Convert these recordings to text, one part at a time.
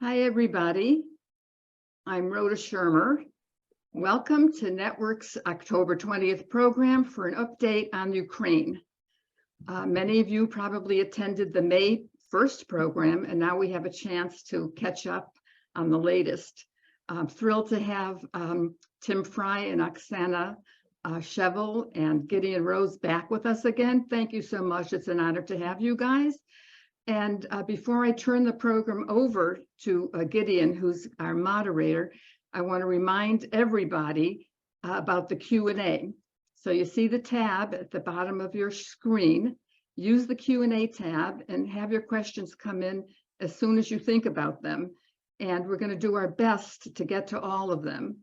Hi, everybody. I'm Rhoda Shermer. Welcome to Network's October 20th program for an update on Ukraine. Many of you probably attended the May 1st program, and now we have a chance to catch up on the latest. I'm thrilled to have Tim Frye and Oksana Shevel and Gideon Rose back with us again. Thank you so much. It's an honor to have you guys. And before I turn the program over to Gideon, who's our moderator, I want to remind everybody about the Q&A. So you see the tab at the bottom of your screen. Use the Q&A tab and have your questions come in as soon as you think about them. And we're going to do our best to get to all of them.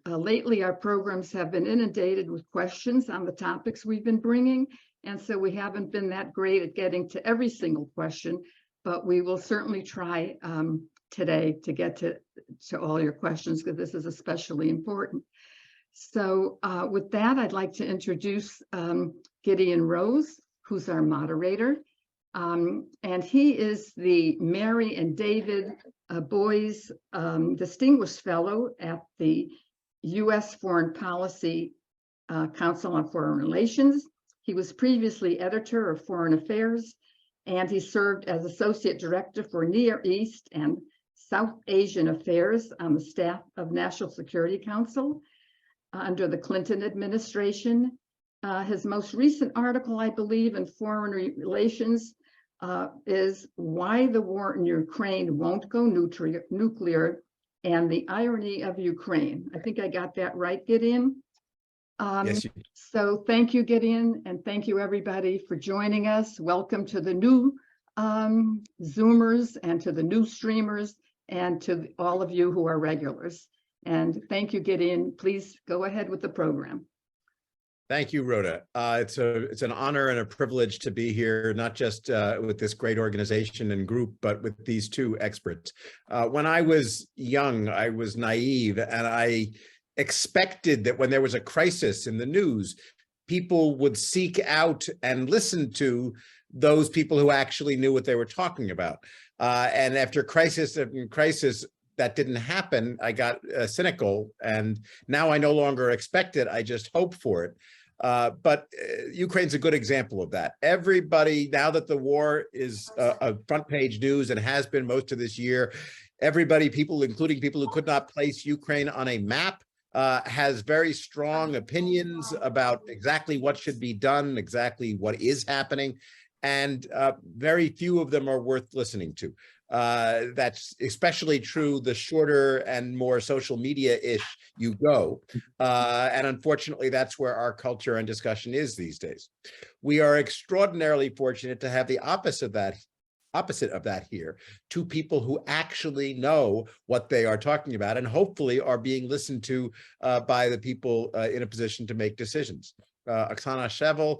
Lately, our programs have been inundated with questions on the topics we've been bringing. And so we haven't been that great at getting to every single question, but we will certainly try today to get to all your questions, because this is especially important. So with that, I'd like to introduce Gideon Rose, who's our moderator. And he is the Mary and David Boys Distinguished Fellow at the U.S. Foreign Policy Council on Foreign Relations. He was previously editor of Foreign Affairs, and he served as Associate Director for Near East and South Asian Affairs on the staff of National Security Council under the Clinton administration. His most recent article, I believe, in Foreign Relations is Why the War in Ukraine Won't Go Nuclear and the Irony of Ukraine. I think I got that right, Gideon? Yes. So thank you, Gideon, and thank you, everybody, for joining us. Welcome to the new Zoomers and to the new streamers and to all of you who are regulars. And thank you, Gideon. Please go ahead with the program. Thank you, Rhoda. It's an honor and a privilege to be here, not just with this great organization and group, but with these two experts. When I was young, I was naive, and I expected that when there was a crisis in the news, people would seek out and listen to those people who actually knew what they were talking about. And after crisis after crisis, that didn't happen. I got cynical, and now I no longer expect it. I just hope for it. But Ukraine's a good example of that. Everybody, now that the war is a front page news and has been most of this year, everybody, people, including people who could not place Ukraine on a map, has very strong opinions about exactly what should be done, exactly what is happening, and very few of them are worth listening to. That's especially true the shorter and more social media-ish you go. And unfortunately, that's where our culture and discussion is these days. We are extraordinarily fortunate to have the opposite of that here, two people who actually know what they are talking about and hopefully are being listened to by the people in a position to make decisions. Oksana Shevel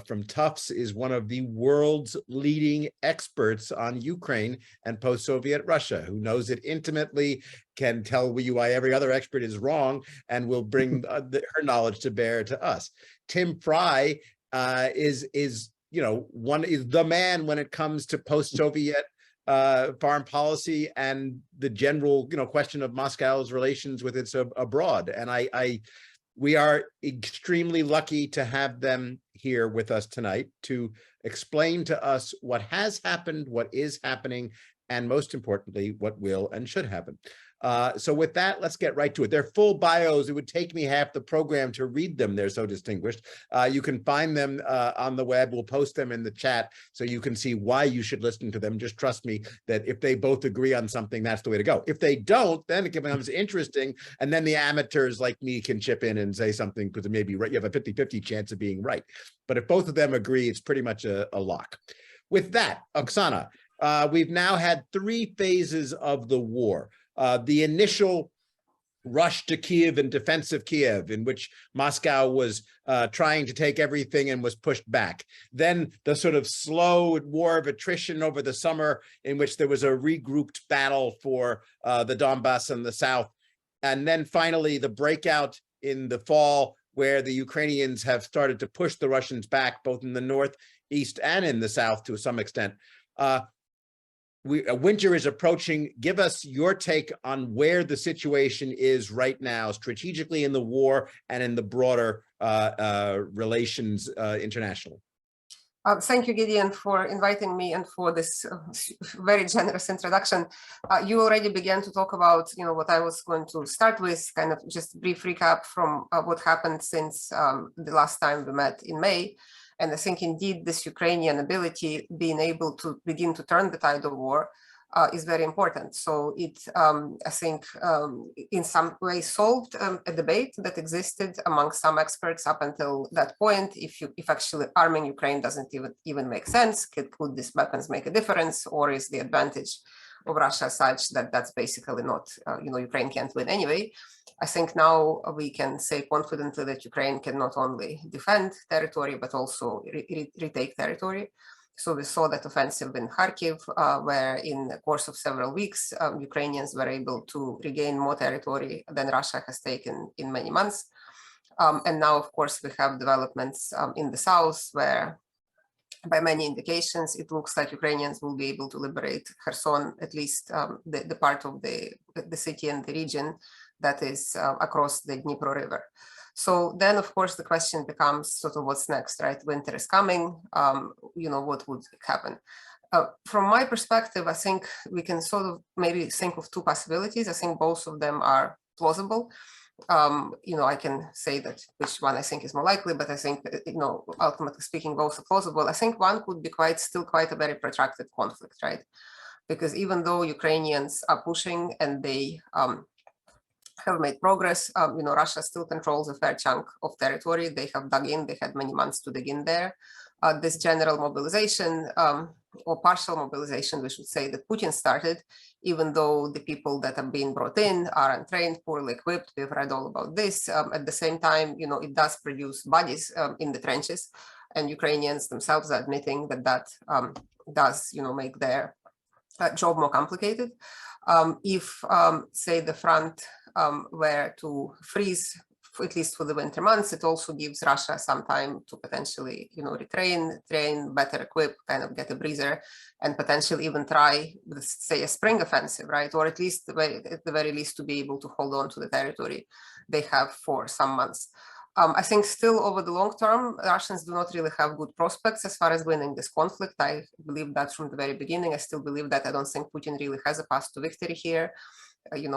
from Tufts is one of the world's leading experts on Ukraine and post-Soviet Russia, who knows it intimately, can tell you why every other expert is wrong, and will bring her knowledge to bear to us. Tim Frye is the man when it comes to post-Soviet foreign policy and the general question of Moscow's relations with its abroad. And we are extremely lucky to have them here with us tonight to explain to us what has happened, what is happening, and most importantly, what will and should happen. So with that, let's get right to it. Their full bios, it would take me half the program to read them. They're so distinguished. You can find them on the web. We'll post them in the chat so you can see why you should listen to them. Just trust me that if they both agree on something, that's the way to go. If they don't, then it becomes interesting. And then the amateurs like me can chip in and say something because it may be right. You have a 50-50 chance of being right. But if both of them agree, it's pretty much a lock. With that, Oksana, we've now had 3 phases of the war. The initial rush to Kiev and defense of Kiev, in which Moscow was trying to take everything and was pushed back. Then the sort of slow war of attrition over the summer, in which there was a regrouped battle for the Donbass and the South. And then finally the breakout in the fall, where the Ukrainians have started to push the Russians back, both in the north, east, and in the south to some extent. winter is approaching. Give us your take on where the situation is right now, strategically in the war and in the broader relations internationally. Thank you, Gideon, for inviting me and for this very generous introduction. You already began to talk about, what I was going to start with, kind of just a brief recap from what happened since the last time we met in May. And I think indeed this Ukrainian ability, being able to begin to turn the tide of war, is very important. So it, I think, in some way solved a debate that existed among some experts up until that point. If actually arming Ukraine doesn't even make sense, could these weapons make a difference, or is the advantage of Russia such that that's basically not, Ukraine can't win anyway. I think now we can say confidently that Ukraine can not only defend territory, but also retake territory. So we saw that offensive in Kharkiv, where in the course of several weeks, Ukrainians were able to regain more territory than Russia has taken in many months. And now, of course, we have developments in the south, where by many indications, it looks like Ukrainians will be able to liberate Kherson, at least the part of the city and the region that is across the Dnipro River. So then, of course, the question becomes sort of what's next, right? Winter is coming, what would happen? From my perspective, I think we can sort of maybe think of two possibilities. I think both of them are plausible. I can say that which one I think is more likely, but I think, ultimately speaking, both are plausible. I think one could be still quite a very protracted conflict, right? Because even though Ukrainians are pushing and they have made progress, Russia still controls a fair chunk of territory. They have dug in, they had many months to dig in there. This general mobilization, or partial mobilization, we should say, that Putin started, even though the people that are being brought in are untrained, poorly equipped. We've read all about this. At the same time, it does produce bodies in the trenches, and Ukrainians themselves are admitting that does, make their job more complicated. If, say, the front were to freeze, at least for the winter months, it also gives Russia some time to potentially, train, better equip, kind of get a breather, and potentially even try, say, a spring offensive, right? Or at least, at the very least, to be able to hold on to the territory they have for some months. I think still over the long term, Russians do not really have good prospects as far as winning this conflict. I believe that from the very beginning. I still believe that. I don't think Putin really has a path to victory here.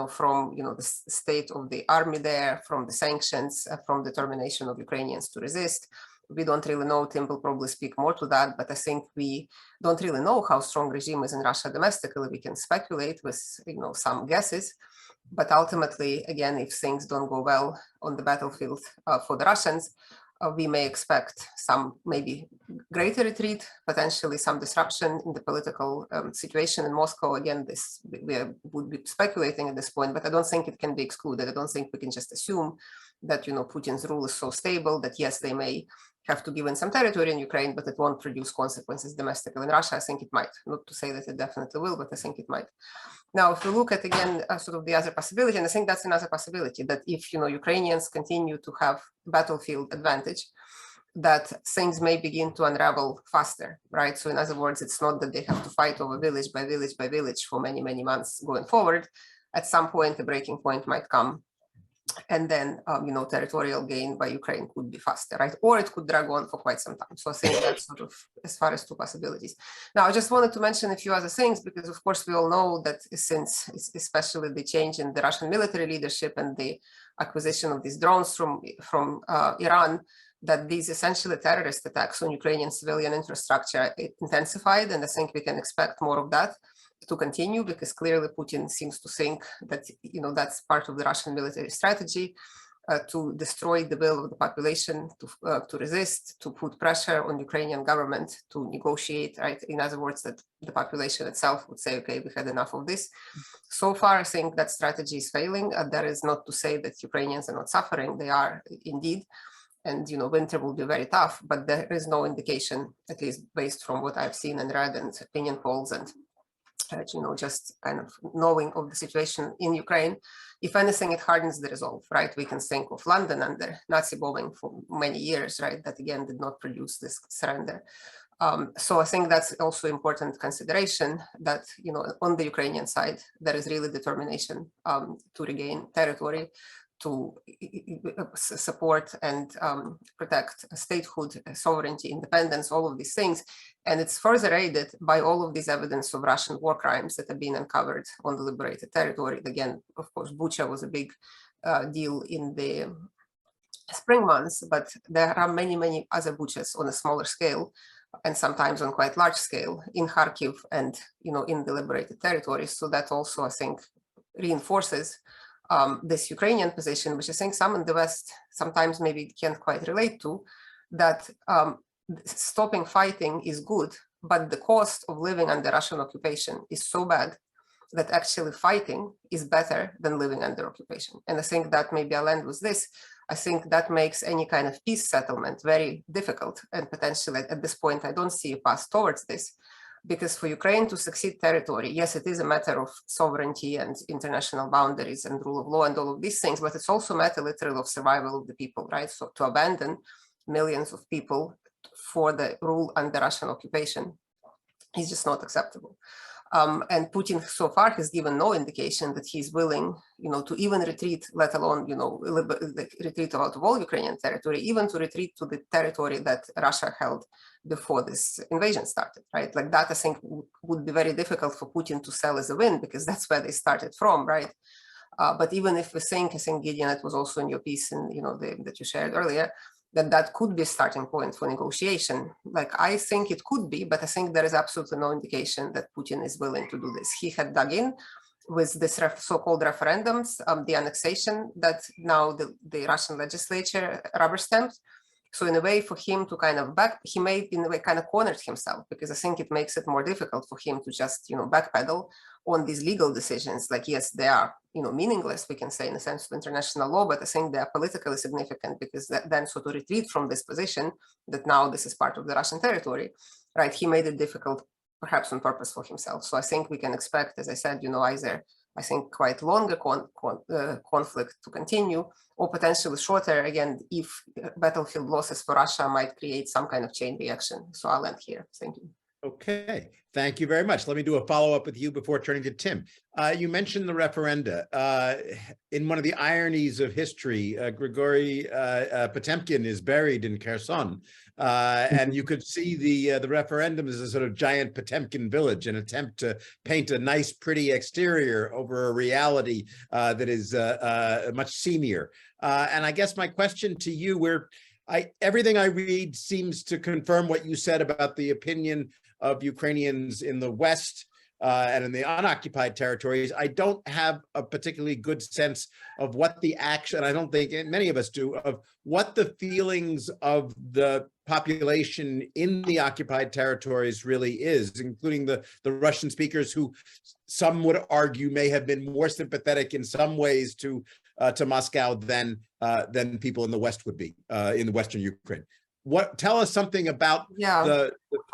From the state of the army there, from the sanctions, from determination of Ukrainians to resist. We don't really know. Tim will probably speak more to that, but I think we don't really know how strong regime is in Russia domestically. We can speculate with some guesses, but ultimately, again, if things don't go well on the battlefield for the Russians, we may expect some maybe greater retreat, potentially some disruption in the political situation in Moscow. Again, we would be speculating at this point, but I don't think it can be excluded. I don't think we can just assume that Putin's rule is so stable that yes, they may have to give in some territory in Ukraine, but it won't produce consequences domestically in Russia. I think it might. Not to say that it definitely will, but I think it might. Now, if we look at, again, sort of the other possibility, and I think that's another possibility, that if, Ukrainians continue to have battlefield advantage, that things may begin to unravel faster, right? So in other words, it's not that they have to fight over village by village by village for many, many months going forward. At some point, the breaking point might come. And then, territorial gain by Ukraine could be faster, right? Or it could drag on for quite some time. So I think that's sort of as far as two possibilities. Now, I just wanted to mention a few other things, because of course we all know that since, especially the change in the Russian military leadership and the acquisition of these drones from Iran, that these essentially terrorist attacks on Ukrainian civilian infrastructure intensified, and I think we can expect more of that to continue, because clearly Putin seems to think that that's part of the Russian military strategy, to destroy the will of the population, to resist, to put pressure on Ukrainian government to negotiate, right? In other words, that the population itself would say, okay, we had enough of this. So far, I think that strategy is failing. That is not to say that Ukrainians are not suffering. They are indeed. And, winter will be very tough, but there is no indication, at least based from what I've seen and read and opinion polls and just kind of knowing of the situation in Ukraine. If anything, it hardens the resolve, right? We can think of London under Nazi bombing for many years, right? That again did not produce this surrender. So I think that's also important consideration that, you know, on the Ukrainian side, there is really determination to regain territory, to support and protect statehood, sovereignty, independence, all of these things. And it's further aided by all of this evidence of Russian war crimes that have been uncovered on the liberated territory. Again, of course, Bucha was a big deal in the spring months, but there are many, many other Buchas on a smaller scale, and sometimes on quite large scale in Kharkiv and, you know, in the liberated territories. So that also, I think, reinforces this Ukrainian position, which I think some in the West sometimes maybe can't quite relate to, that stopping fighting is good, but the cost of living under Russian occupation is so bad that actually fighting is better than living under occupation. And I think that maybe I'll end with this. I think that makes any kind of peace settlement very difficult, and potentially at this point, I don't see a path towards this, because for Ukraine to succeed territory, yes, it is a matter of sovereignty and international boundaries and rule of law and all of these things, but it's also a matter literally of survival of the people, right? So to abandon millions of people for the rule under Russian occupation is just not acceptable. And Putin so far has given no indication that he's willing, you know, to even retreat, let alone, you know, retreat out of all Ukrainian territory, even to retreat to the territory that Russia held before this invasion started, right? Like that, I think, would be very difficult for Putin to sell as a win, because that's where they started from, right? But even if we think, I think, Gideon, it was also in your piece, and you know, that you shared earlier, that could be a starting point for negotiation. Like, I think it could be, but I think there is absolutely no indication that Putin is willing to do this. He had dug in with this so-called referendums, the annexation that now the Russian legislature rubber stamped. So in a way, for him to kind of he made, in a way, kind of cornered himself, because I think it makes it more difficult for him to just, you know, backpedal on these legal decisions. Like, yes, they are, you know, meaningless, we can say, in the sense of international law, but I think they are politically significant, because then so to retreat from this position that now this is part of the Russian territory, right? He made it difficult, perhaps on purpose, for himself. So I think we can expect, as I said, you know, either, I think, quite longer conflict to continue, or potentially shorter, again, if battlefield losses for Russia might create some kind of chain reaction. So I'll end here. Thank you. Okay, thank you very much. Let me do a follow-up with you before turning to Tim. You mentioned the referenda. In one of the ironies of history, Grigory Potemkin is buried in Kherson, and you could see the referendum as a sort of giant Potemkin village, an attempt to paint a nice, pretty exterior over a reality that is much seamier. And I guess my question to you, everything I read seems to confirm what you said about the opinion of Ukrainians in the West and in the unoccupied territories. I don't have a particularly good sense of what the action, I don't think many of us do, of what the feelings of the population in the occupied territories really is, including the Russian speakers, who some would argue may have been more sympathetic in some ways to Moscow than people in the West would be, in the Western Ukraine. Tell us something about the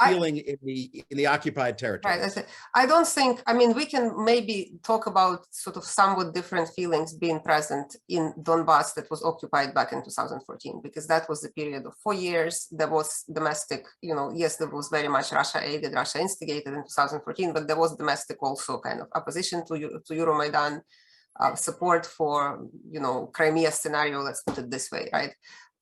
feeling in the occupied territory. Right. I don't think, I mean, we can maybe talk about sort of somewhat different feelings being present in Donbass that was occupied back in 2014, because that was the period of 4 years. There was domestic, you know, yes, there was very much Russia aided, Russia instigated in 2014, but there was domestic also kind of opposition to Euromaidan, support for, you know, Crimea scenario, let's put it this way, right?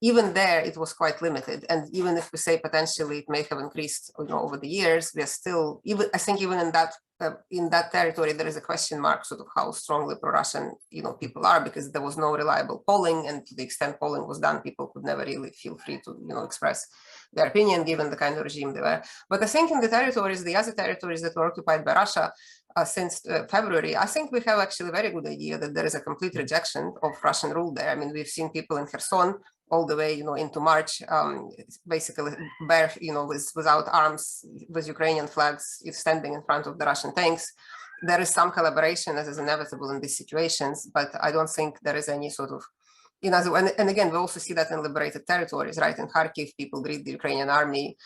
Even there, it was quite limited. And even if we say potentially it may have increased, you know, over the years, we are still, even, I think even in that territory, there is a question mark sort of how strongly pro-Russian, you know, people are, because there was no reliable polling, and to the extent polling was done, people could never really feel free to, you know, express their opinion given the kind of regime they were. But I think in the territories, the other territories that were occupied by Russia since February, I think we have actually a very good idea that there is a complete rejection of Russian rule there. I mean, we've seen people in Kherson all the way, you know, into March, basically bare, you know, without arms, with Ukrainian flags standing in front of the Russian tanks. There is some collaboration, as is inevitable in these situations, but I don't think there is any sort of, you know, and again, we also see that in liberated territories, right? In Kharkiv, people greet the Ukrainian army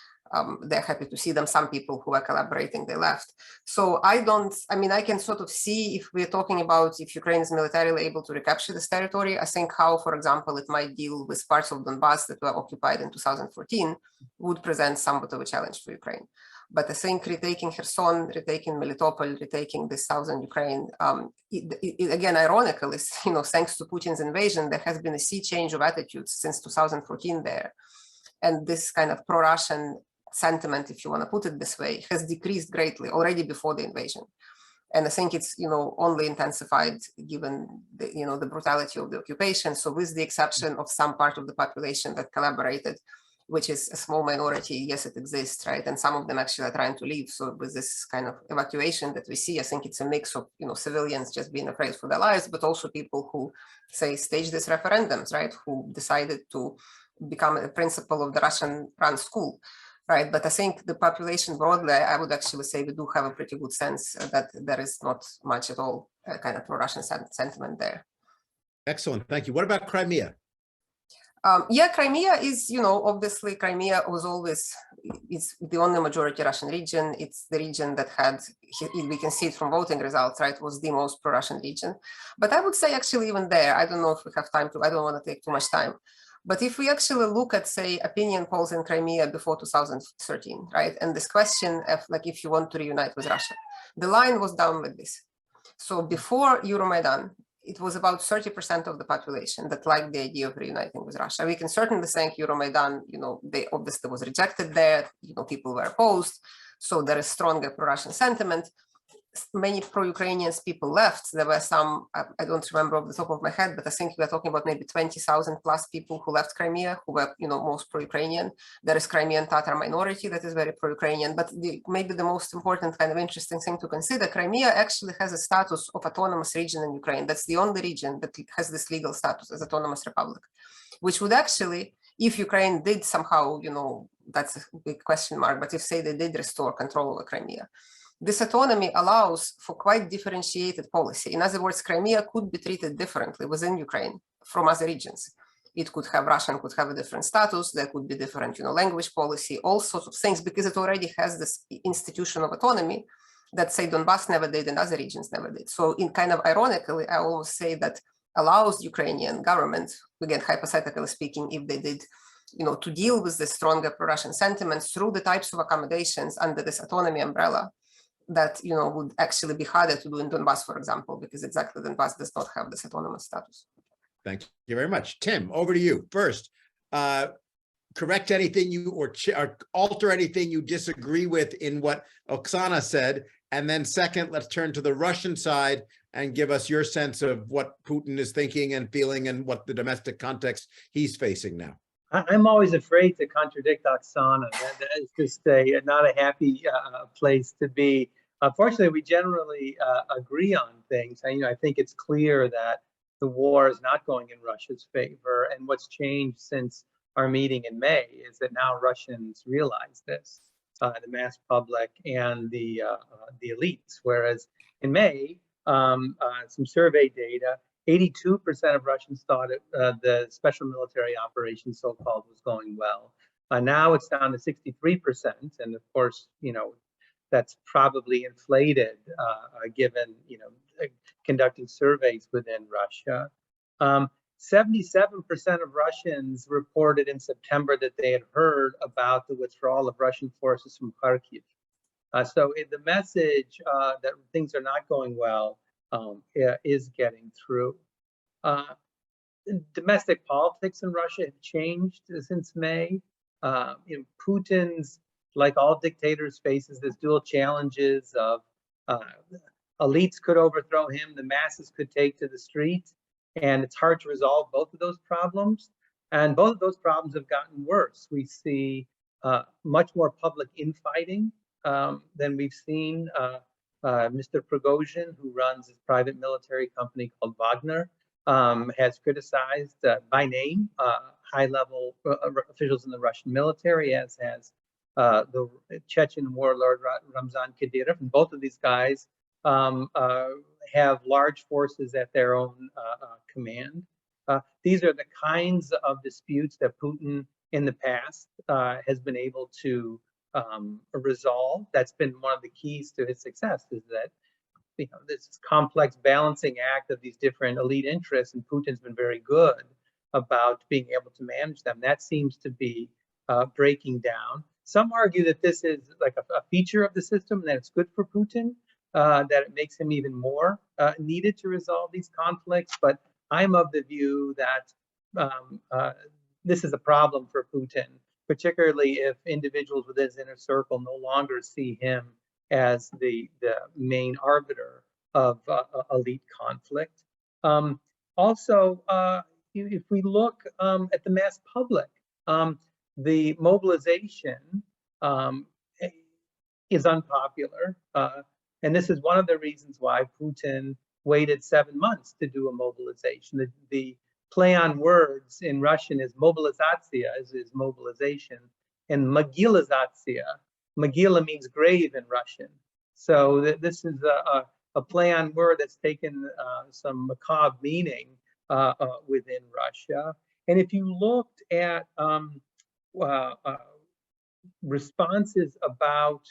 they're happy to see them. Some people who are collaborating, they left. So I mean, I can sort of see if we're talking about if Ukraine is militarily able to recapture this territory, I think how, for example, it might deal with parts of Donbass that were occupied in 2014 would present somewhat of a challenge for Ukraine. But I think retaking Kherson, retaking Melitopol, retaking the southern Ukraine, again, ironically, thanks to Putin's invasion, there has been a sea change of attitudes since 2014 there. And this kind of pro-Russian sentiment, if you want to put it this way, has decreased greatly already before the invasion. And I think it's, only intensified given the, the brutality of the occupation. So with the exception of some part of the population that collaborated, which is a small minority, yes, it exists, right? And some of them actually are trying to leave. So with this kind of evacuation that we see, I think it's a mix of, civilians just being afraid for their lives, but also people who say stage these referendums, right? Who decided to become a principal of the Russian-run school, right? But I think the population broadly, I would actually say we do have a pretty good sense that there is not much at all kind of pro-Russian sentiment there. Excellent, thank you. What about Crimea? Yeah, Crimea is, obviously Crimea was always, it's the only majority Russian region. It's the region that had, we can see it from voting results, right, was the most pro-Russian region. But I would say actually even there, I don't know if we have time to, I don't want to take too much time. But if we actually look at, say, opinion polls in Crimea before 2013, right, and this question of like, if you want to reunite with Russia, the line was down like this. So before Euromaidan, it was about 30% of the population that liked the idea of reuniting with Russia. We can certainly thank Euromaidan, they obviously was rejected there, people were opposed. So there is stronger pro-Russian sentiment. Many pro-Ukrainians people left. There were some, I don't remember off the top of my head, but I think we are talking about maybe 20,000 plus people who left Crimea, who were, most pro-Ukrainian. There is Crimean Tatar minority that is very pro-Ukrainian, but maybe the most important kind of interesting thing to consider, Crimea actually has a status of autonomous region in Ukraine. That's the only region that has this legal status as autonomous republic, which would actually, if Ukraine did somehow, that's a big question mark, but if say they did restore control over Crimea, this autonomy allows for quite differentiated policy. In other words, Crimea could be treated differently within Ukraine from other regions. It could have, Russian could have a different status, there could be different, language policy, all sorts of things, because it already has this institution of autonomy that, say, Donbass never did and other regions never did. So in kind of ironically, I almost say that allows Ukrainian government, again, hypothetically speaking, if they did, to deal with the stronger pro-Russian sentiments through the types of accommodations under this autonomy umbrella that would actually be harder to do in Donbass, for example, because exactly Donbass does not have this autonomous status. Thank you very much. Tim, over to you. First, correct anything you or alter anything you disagree with in what Oksana said. And then second, let's turn to the Russian side and give us your sense of what Putin is thinking and feeling and what the domestic context he's facing now. I'm always afraid to contradict Oksana. That is just not a happy place to be. Fortunately, we generally agree on things. I think it's clear that the war is not going in Russia's favor. And what's changed since our meeting in May is that now Russians realize this, the mass public and the elites. Whereas in May, some survey data, 82% of Russians thought the special military operation, so-called, was going well. Now it's down to 63%, and of course, that's probably inflated given conducting surveys within Russia. 77% of Russians reported in September that they had heard about the withdrawal of Russian forces from Kharkiv. So the message that things are not going well is getting through. Domestic politics in Russia have changed since May. Putin's, like all dictators, faces this dual challenges of elites could overthrow him, the masses could take to the streets, and it's hard to resolve both of those problems. And both of those problems have gotten worse. We see much more public infighting than we've seen. Mr. Prigozhin, who runs his private military company called Wagner, has criticized by name high-level officials in the Russian military, as has the Chechen warlord Ramzan Kadyrov. And both of these guys have large forces at their own command. These are the kinds of disputes that Putin in the past has been able to resolved. That's been one of the keys to his success, is that this complex balancing act of these different elite interests, and Putin's been very good about being able to manage them. That seems to be breaking down. Some argue that this is like a feature of the system, and that it's good for Putin, that it makes him even more needed to resolve these conflicts. But I'm of the view that this is a problem for Putin, particularly if individuals within his inner circle no longer see him as the main arbiter of elite conflict. Also, if we look at the mass public, the mobilization is unpopular. And this is one of the reasons why Putin waited 7 months to do a mobilization. The play on words in Russian is mobilizatsiya, is mobilization, and mogilizatsiya. Mogila means grave in Russian. So this is a play on word that's taken some macabre meaning within Russia. And if you looked at responses about,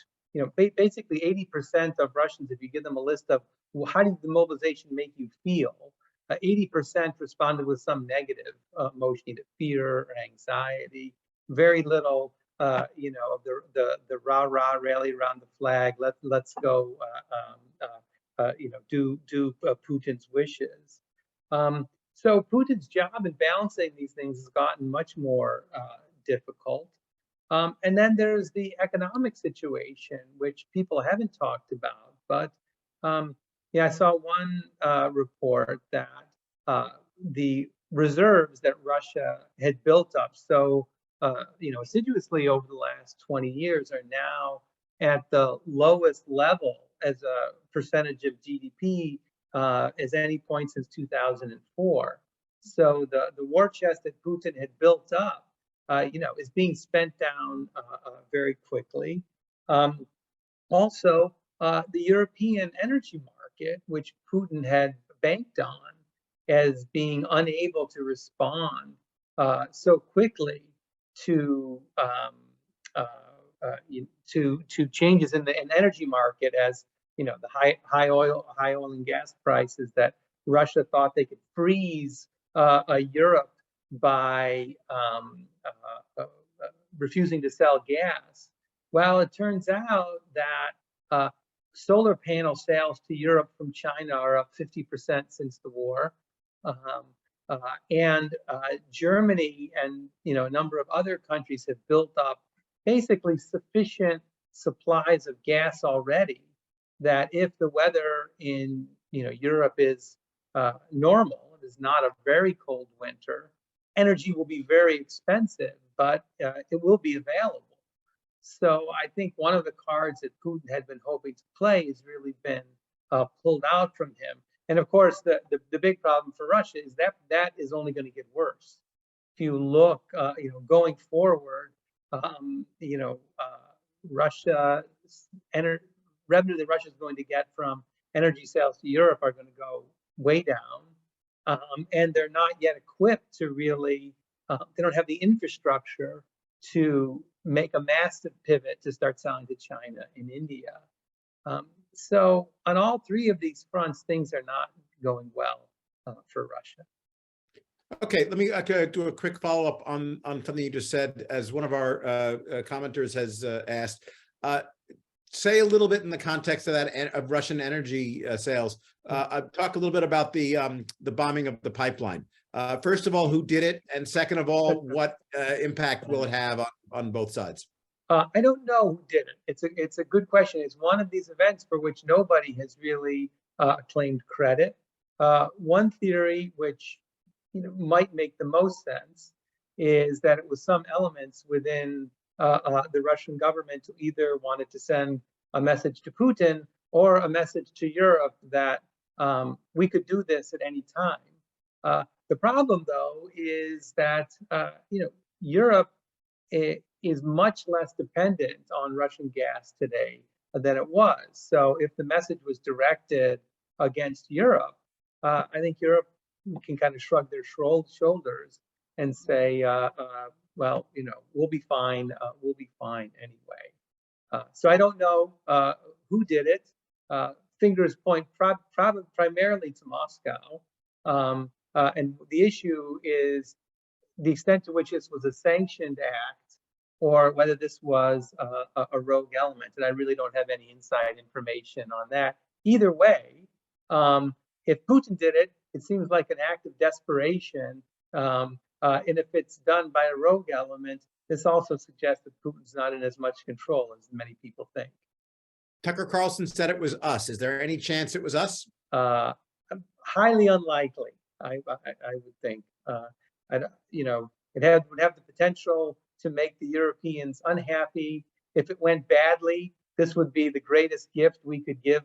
basically 80% of Russians, if you give them a list of, well, how did the mobilization make you feel? 80% responded with some negative emotion, either fear or anxiety. Very little, the rah-rah rally around the flag. Let's go, do Putin's wishes. So Putin's job in balancing these things has gotten much more difficult. And then there's the economic situation, which people haven't talked about. But I saw one report that the reserves that Russia had built up so assiduously over the last 20 years are now at the lowest level as a percentage of GDP as any point since 2004. So the war chest that Putin had built up, is being spent down very quickly. Also, the European energy market, which Putin had banked on as being unable to respond so quickly to changes in the energy market, as the high oil and gas prices that Russia thought they could freeze Europe by refusing to sell gas. Well, it turns out that solar panel sales to Europe from China are up 50% since the war. And Germany and a number of other countries have built up basically sufficient supplies of gas already, that if the weather in Europe is normal, it is not a very cold winter, energy will be very expensive, but it will be available. So I think one of the cards that Putin had been hoping to play has really been pulled out from him. And of course, the big problem for Russia is that is only going to get worse. If you look, going forward, Russia revenue that Russia is going to get from energy sales to Europe are going to go way down, and they're not yet equipped to really. They don't have the infrastructure to make a massive pivot to start selling to China and India. So on all three of these fronts, things are not going well for Russia. Okay, let me do a quick follow-up on something you just said. As one of our commenters has asked, say a little bit in the context of that of Russian energy sales. Talk a little bit about the bombing of the pipeline. First of all, who did it, and second of all, what impact will it have on both sides? I don't know who did it. It's a good question. It's one of these events for which nobody has really claimed credit. One theory, which might make the most sense, is that it was some elements within the Russian government who either wanted to send a message to Putin or a message to Europe that we could do this at any time. The problem, though, is that Europe is much less dependent on Russian gas today than it was. So if the message was directed against Europe, I think Europe can kind of shrug their shoulders and say, well, we'll be fine. We'll be fine anyway. So I don't know who did it. Fingers point probably primarily to Moscow. And the issue is the extent to which this was a sanctioned act or whether this was a rogue element. And I really don't have any inside information on that. Either way, if Putin did it, it seems like an act of desperation. And if it's done by a rogue element, this also suggests that Putin's not in as much control as many people think. Tucker Carlson said it was us. Is there any chance it was us? Highly unlikely, I would think. You know, it would have the potential to make the Europeans unhappy. If it went badly, this would be the greatest gift we could give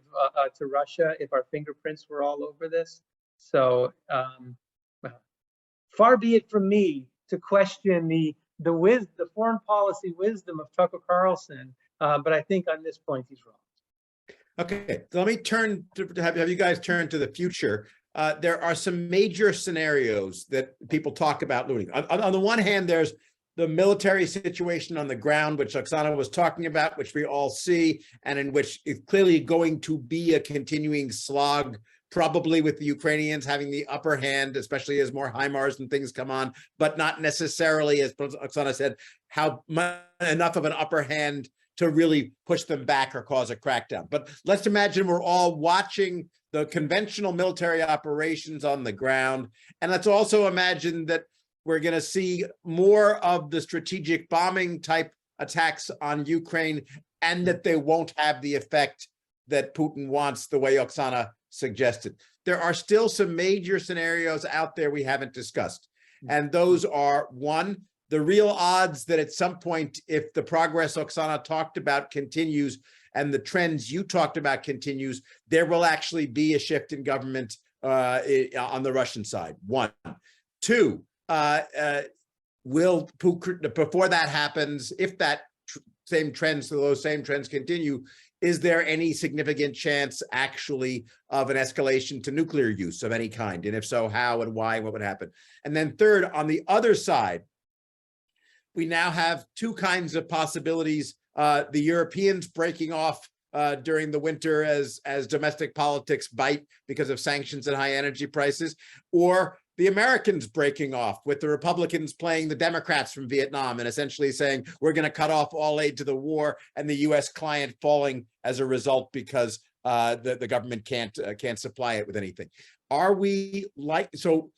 to Russia if our fingerprints were all over this. So far be it from me to question the foreign policy wisdom of Tucker Carlson, but I think on this point he's wrong. Okay, so let me turn to have you guys turn to the future. There are some major scenarios that people talk about looting. On the one hand, there's the military situation on the ground, which Oksana was talking about, which we all see, and in which it's clearly going to be a continuing slog, probably with the Ukrainians having the upper hand, especially as more HIMARS and things come on, but not necessarily, as Oksana said, enough of an upper hand to really push them back or cause a crackdown. But let's imagine we're all watching the conventional military operations on the ground. And let's also imagine that we're going to see more of the strategic bombing type attacks on Ukraine and that they won't have the effect that Putin wants, the way Oksana suggested. There are still some major scenarios out there we haven't discussed. And those are, one, the real odds that at some point, if the progress Oksana talked about continues and the trends you talked about continues, there will actually be a shift in government on the Russian side. One. Two, will Putin, before that happens, if that those same trends continue, is there any significant chance actually of an escalation to nuclear use of any kind? And if so, how and why, what would happen? And then third, on the other side, we now have two kinds of possibilities. The Europeans breaking off during the winter as domestic politics bite because of sanctions and high energy prices, or the Americans breaking off with the Republicans playing the Democrats from Vietnam and essentially saying, we're going to cut off all aid to the war, and the U.S. client falling as a result because the government can't supply it with anything. Are we like, so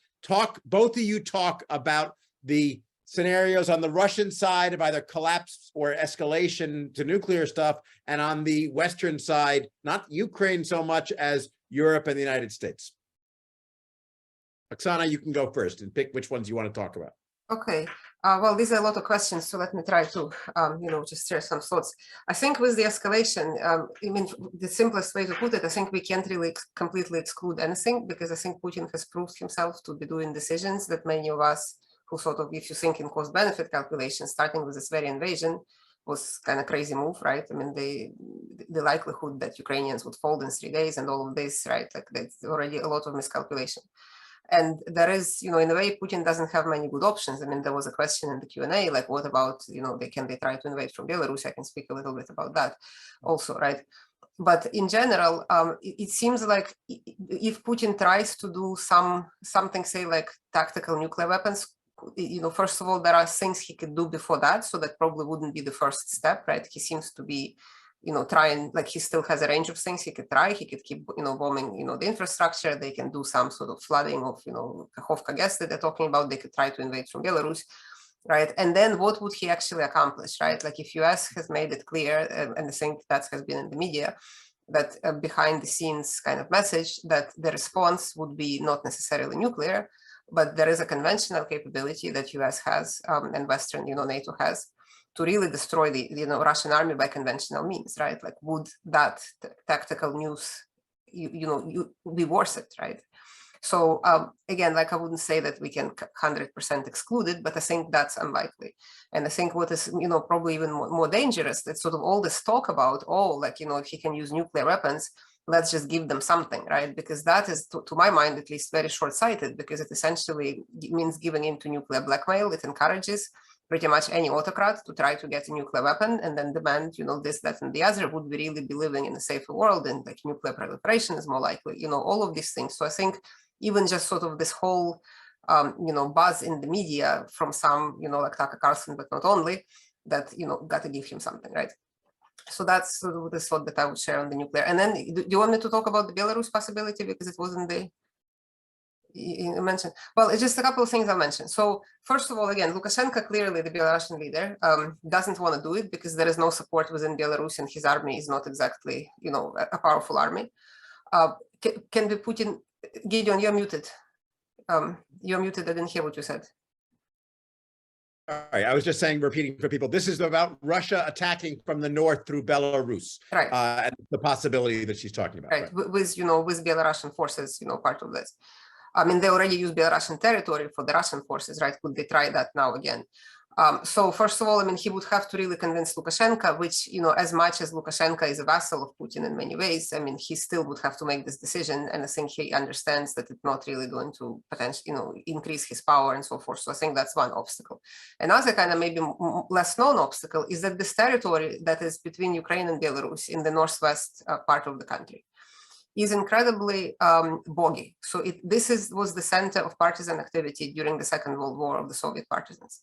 both of you talk about the scenarios on the Russian side of either collapse or escalation to nuclear stuff, and on the Western side, not Ukraine so much as Europe and the United States. Oksana, you can go first and pick which ones you want to talk about. Okay. Well, these are a lot of questions, so let me try to, just share some thoughts. I think with the escalation, the simplest way to put it, I think we can't really completely exclude anything, because I think Putin has proved himself to be doing decisions that many of us who sort of, if you think in cost-benefit calculations, starting with this very invasion was kind of crazy move, right? I mean, the likelihood that Ukrainians would fold in 3 days and all of this, right? Like that's already a lot of miscalculation. And there is, in a way, Putin doesn't have many good options. I mean, there was a question in the Q&A, like, what about, can they try to invade from Belarus? I can speak a little bit about that also, right? But in general, it seems like if Putin tries to do something, say, like tactical nuclear weapons, first of all, there are things he could do before that, so that probably wouldn't be the first step, right? He seems to be, trying, like he still has a range of things he could try. He could keep, bombing, the infrastructure. They can do some sort of flooding of, Kakhovka gas that they're talking about. They could try to invade from Belarus, right? And then what would he actually accomplish, right? Like if US has made it clear, and I think that has been in the media, that behind the scenes kind of message that the response would be not necessarily nuclear, but there is a conventional capability that US has and Western, NATO has, to really destroy the Russian army by conventional means, right? Like, would that tactical news, be worth it, right? So again, like I wouldn't say that we can 100% exclude it, but I think that's unlikely. And I think what is, probably even more dangerous, that sort of all this talk about, if he can use nuclear weapons, let's just give them something, right? Because that is, to my mind, at least very short-sighted, because it essentially means giving in to nuclear blackmail. It encourages pretty much any autocrat to try to get a nuclear weapon and then demand, this, that, and the other, would we really be living in a safer world, and like nuclear proliferation is more likely, all of these things. So I think even just sort of this whole, buzz in the media from some, like Tucker Carlson, but not only, that, got to give him something, right? So that's sort of the thought that I would share on the nuclear. And then do you want me to talk about the Belarus possibility, because it wasn't you mentioned? Well, it's just a couple of things I'll mention. So first of all, again, Lukashenko, clearly the Belarusian leader, doesn't want to do it because there is no support within Belarus, and his army is not exactly, a powerful army. Can be Putin? Gideon, you're muted. You're muted. I didn't hear what you said. All right, I was just saying, repeating for people, this is about Russia attacking from the north through Belarus, Right? and the possibility that she's talking about. Right, with with Belarusian forces, part of this. I mean, they already use Belarusian territory for the Russian forces, right? Could they try that now again? So first of all, I mean, he would have to really convince Lukashenko, which, as much as Lukashenko is a vassal of Putin in many ways, I mean, he still would have to make this decision. And I think he understands that it's not really going to potentially, increase his power and so forth. So I think that's one obstacle. Another kind of maybe less known obstacle is that this territory that is between Ukraine and Belarus in the northwest part of the country is incredibly boggy. So this was the center of partisan activity during the Second World War of the Soviet partisans.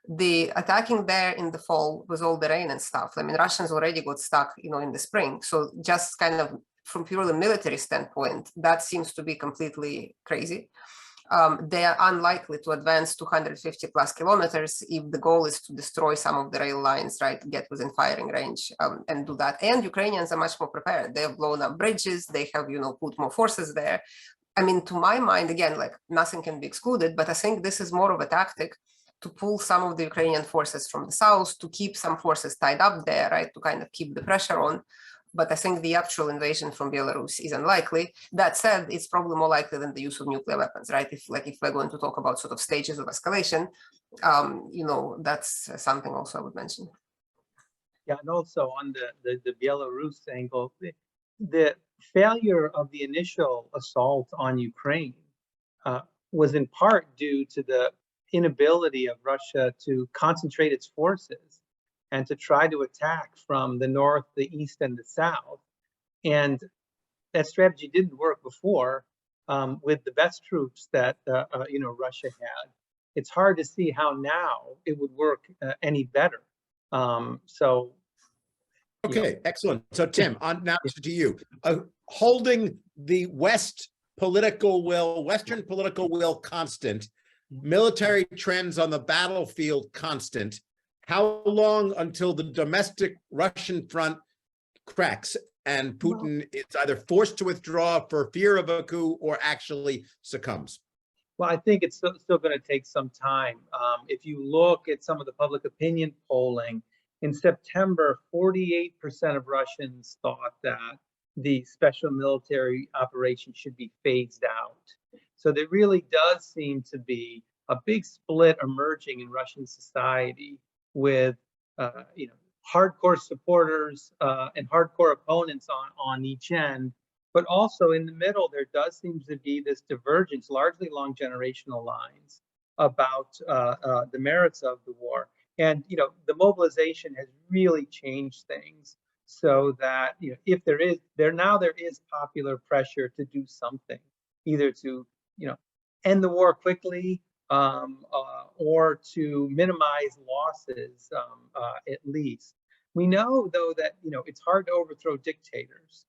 The attacking there in the fall with all the rain and stuff, I mean, Russians already got stuck, in the spring. So just kind of from purely military standpoint, that seems to be completely crazy. They are unlikely to advance 250 plus kilometers if the goal is to destroy some of the rail lines, right, get within firing range and do that. And Ukrainians are much more prepared. They have blown up bridges. They have, put more forces there. I mean, to my mind, again, like nothing can be excluded, but I think this is more of a tactic to pull some of the Ukrainian forces from the south, to keep some forces tied up there, right, to kind of keep the pressure on. But I think the actual invasion from Belarus is unlikely. That said, it's probably more likely than the use of nuclear weapons, right? If we're going to talk about sort of stages of escalation, that's something also I would mention. Yeah, and also on the Belarus angle, the failure of the initial assault on Ukraine was in part due to the inability of Russia to concentrate its forces and to try to attack from the north, the east, and the south. And that strategy didn't work before with the best troops that Russia had. It's hard to see how now it would work any better. Okay, excellent. So Tim, on now to you. Holding the Western political will constant, military trends on the battlefield constant, how long until the domestic Russian front cracks and Putin is either forced to withdraw for fear of a coup or actually succumbs? Well, I think it's still going to take some time. If you look at some of the public opinion polling, in September, 48% of Russians thought that the special military operation should be phased out. So there really does seem to be a big split emerging in Russian society with, hardcore supporters and hardcore opponents on each end. But also in the middle, there does seem to be this divergence, largely along generational lines, about the merits of the war. And the mobilization has really changed things, so that if there is popular pressure to do something, either to end the war quickly or to minimize losses at least. We know though that it's hard to overthrow dictators.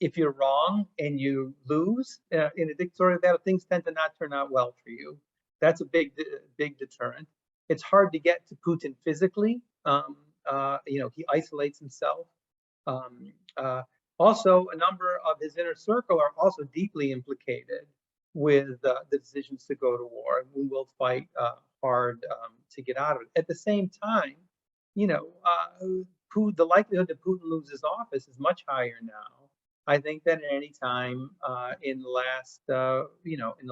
If you're wrong and you lose in a dictatorial battle, things tend to not turn out well for you. That's a big deterrent. It's hard to get to Putin physically. He isolates himself. Also, a number of his inner circle are also deeply implicated with the decisions to go to war, and we will fight hard to get out of it. At the same time, the likelihood that Putin loses office is much higher now, I think, than at any time in the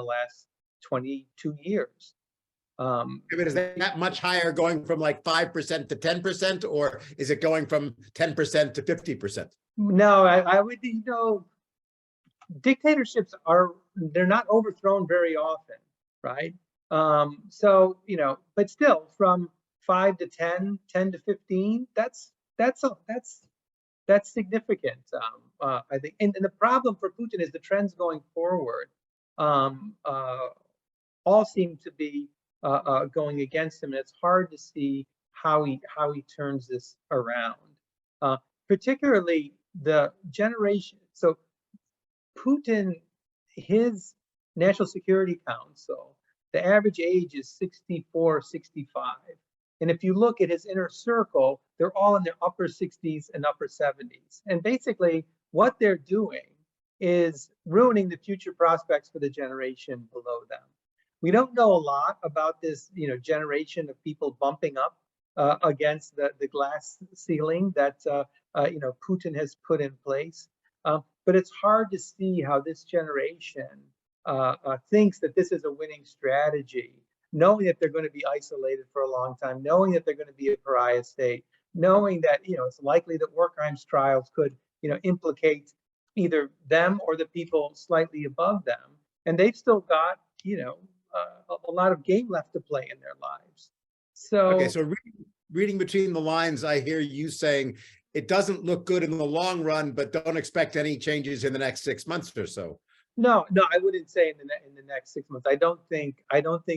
last 22 years. Is that much higher, going from like 5% to 10%, or is it going from 10% to 50%? No, I would, dictatorships they're not overthrown very often, right? So, you know, but still from 5 to 10, 10 to 15, that's significant. I think, and the problem for Putin is the trends going forward all seem to be going against him, and it's hard to see how he turns this around. Particularly the generation. So Putin, his National Security Council, the average age is 64, 65. And if you look at his inner circle, they're all in their upper 60s and upper 70s. And basically what they're doing is ruining the future prospects for the generation below them. We don't know a lot about this, you know, generation of people bumping up against the glass ceiling that you know, Putin has put in place. But it's hard to see how this generation thinks that this is a winning strategy, knowing that they're going to be isolated for a long time, knowing that they're going to be a pariah state, knowing that, you know, it's likely that war crimes trials could, you know, implicate either them or the people slightly above them. And they've still got, you know, a lot of game left to play in their lives. So, okay, so reading between the lines, I hear you saying it doesn't look good in the long run, but don't expect any changes in the next 6 months or so. No, I wouldn't say in the next 6 months. I don't think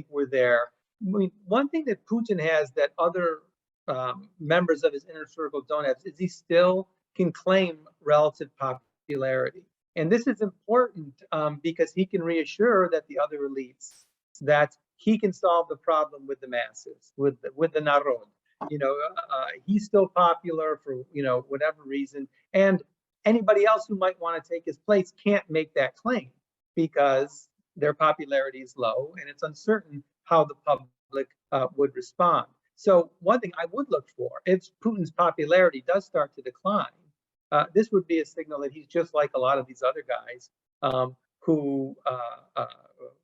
we're there. I mean, one thing that Putin has that other members of his inner circle don't have is he still can claim relative popularity, and this is important because he can reassure that the other elites that he can solve the problem with the masses, with the narod. You know, he's still popular for, you know, whatever reason, and anybody else who might want to take his place can't make that claim because their popularity is low and it's uncertain how the public would respond. So one thing I would look for, if Putin's popularity does start to decline, this would be a signal that he's just like a lot of these other guys who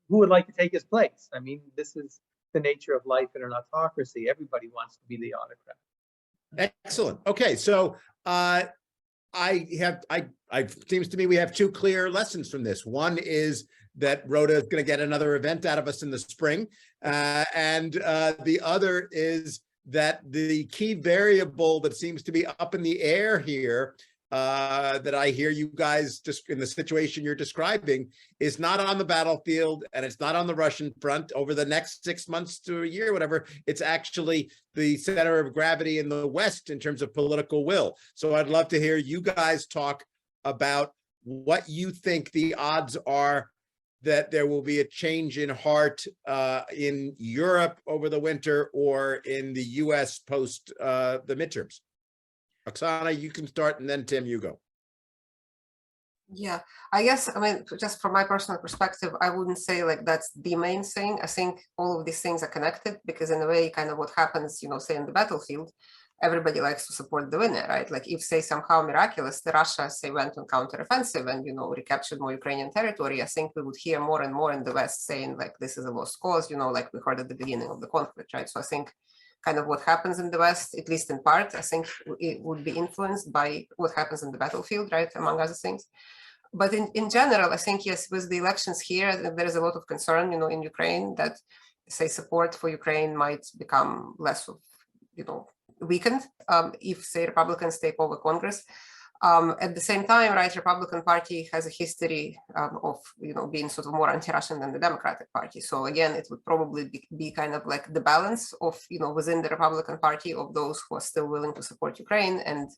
would like to take his place. I mean, this is the nature of life in an autocracy. Everybody wants to be the autocrat. Excellent. Okay, so seems to me we have two clear lessons from this. One is that Rhoda is going to get another event out of us in the spring, and the other is that the key variable that seems to be up in the air here, that I hear you guys just in the situation you're describing, is not on the battlefield and it's not on the Russian front over the next 6 months to a year, whatever. It's actually the center of gravity in the West in terms of political will. So I'd love to hear you guys talk about what you think the odds are that there will be a change in heart in Europe over the winter or in the US post the midterms. Oksana, you can start, and then Tim, you go. Yeah, I guess, I mean, just from my personal perspective, I wouldn't say like that's the main thing. I think all of these things are connected because in a way, kind of what happens, you know, say in the battlefield, everybody likes to support the winner, right? Like if, say, somehow miraculous, the Russia, say, went on counteroffensive and, you know, recaptured more Ukrainian territory, I think we would hear more and more in the West saying like, this is a lost cause, you know, like we heard at the beginning of the conflict, right? So I think kind of what happens in the West, at least in part, I think it would be influenced by what happens in the battlefield, right, among other things. But in general, I think, yes, with the elections here, there is a lot of concern, you know, in Ukraine that, say, support for Ukraine might become less of, you know, weakened if, say, Republicans take over Congress. At the same time, right, Republican Party has a history of, you know, being sort of more anti-Russian than the Democratic Party. So again, it would probably be kind of like the balance of, you know, within the Republican Party of those who are still willing to support Ukraine and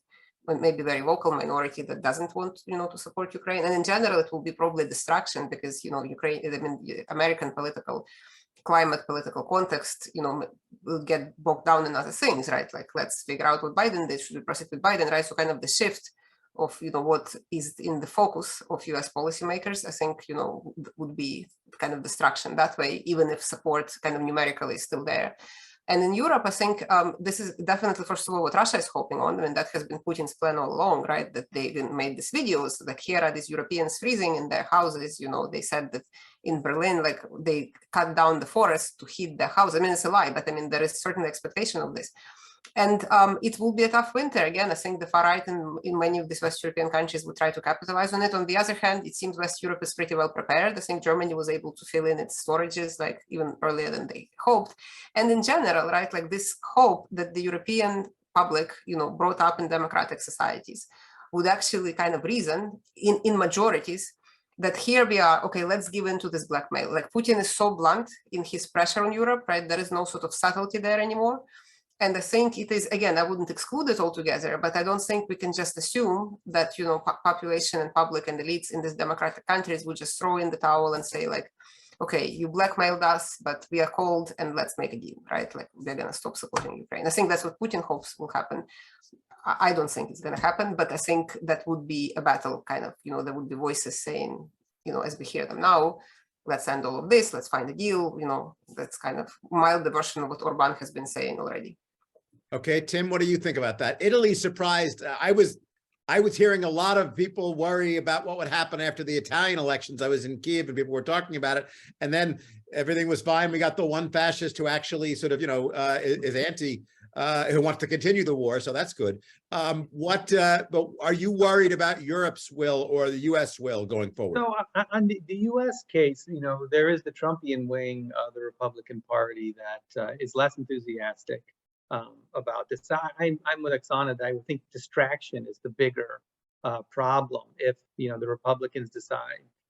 maybe very vocal minority that doesn't want, you know, to support Ukraine. And in general, it will be probably a distraction because, you know, Ukraine, I mean, American political climate, political context, you know, will get bogged down in other things, right? Like, let's figure out what Biden did, should we proceed with Biden, right? So kind of the shift of, you know, what is in the focus of US policymakers, I think, you know, would be kind of distraction that way, even if support kind of numerically is still there. And in Europe, I think this is definitely, first of all, what Russia is hoping on. I mean, that has been Putin's plan all along, right? That they made these videos, like here are these Europeans freezing in their houses. You know, they said that in Berlin, like they cut down the forest to heat their house. I mean, it's a lie, but I mean, there is certain expectation of this. And it will be a tough winter. Again, I think the far right in many of these West European countries would try to capitalize on it. On the other hand, it seems West Europe is pretty well prepared. I think Germany was able to fill in its storages like even earlier than they hoped. And in general, right, like this hope that the European public, brought up in democratic societies would actually kind of reason in majorities that here we are, okay, let's give in to this blackmail. Like Putin is so blunt in his pressure on Europe, right? There is no sort of subtlety there anymore. And I think it is, again, I wouldn't exclude it altogether, but I don't think we can just assume that, population and public and elites in these democratic countries would just throw in the towel and say like, okay, you blackmailed us, but we are cold and let's make a deal, right? Like we're going to stop supporting Ukraine. I think that's what Putin hopes will happen. I don't think it's going to happen, but I think that would be a battle kind of, there would be voices saying, as we hear them now, let's end all of this, let's find a deal, that's kind of milder version of what Orban has been saying already. Okay, Tim, what do you think about that? Italy surprised. I was hearing a lot of people worry about what would happen after the Italian elections. I was in Kiev and people were talking about it, and then everything was fine. We got the one fascist who actually sort of, is anti, who wants to continue the war, so that's good. But are you worried about Europe's will or the U.S. will going forward? So on the U.S. case, there is the Trumpian wing of the Republican Party that is less enthusiastic about this. I'm with Oksana that I would think distraction is the bigger problem if the Republicans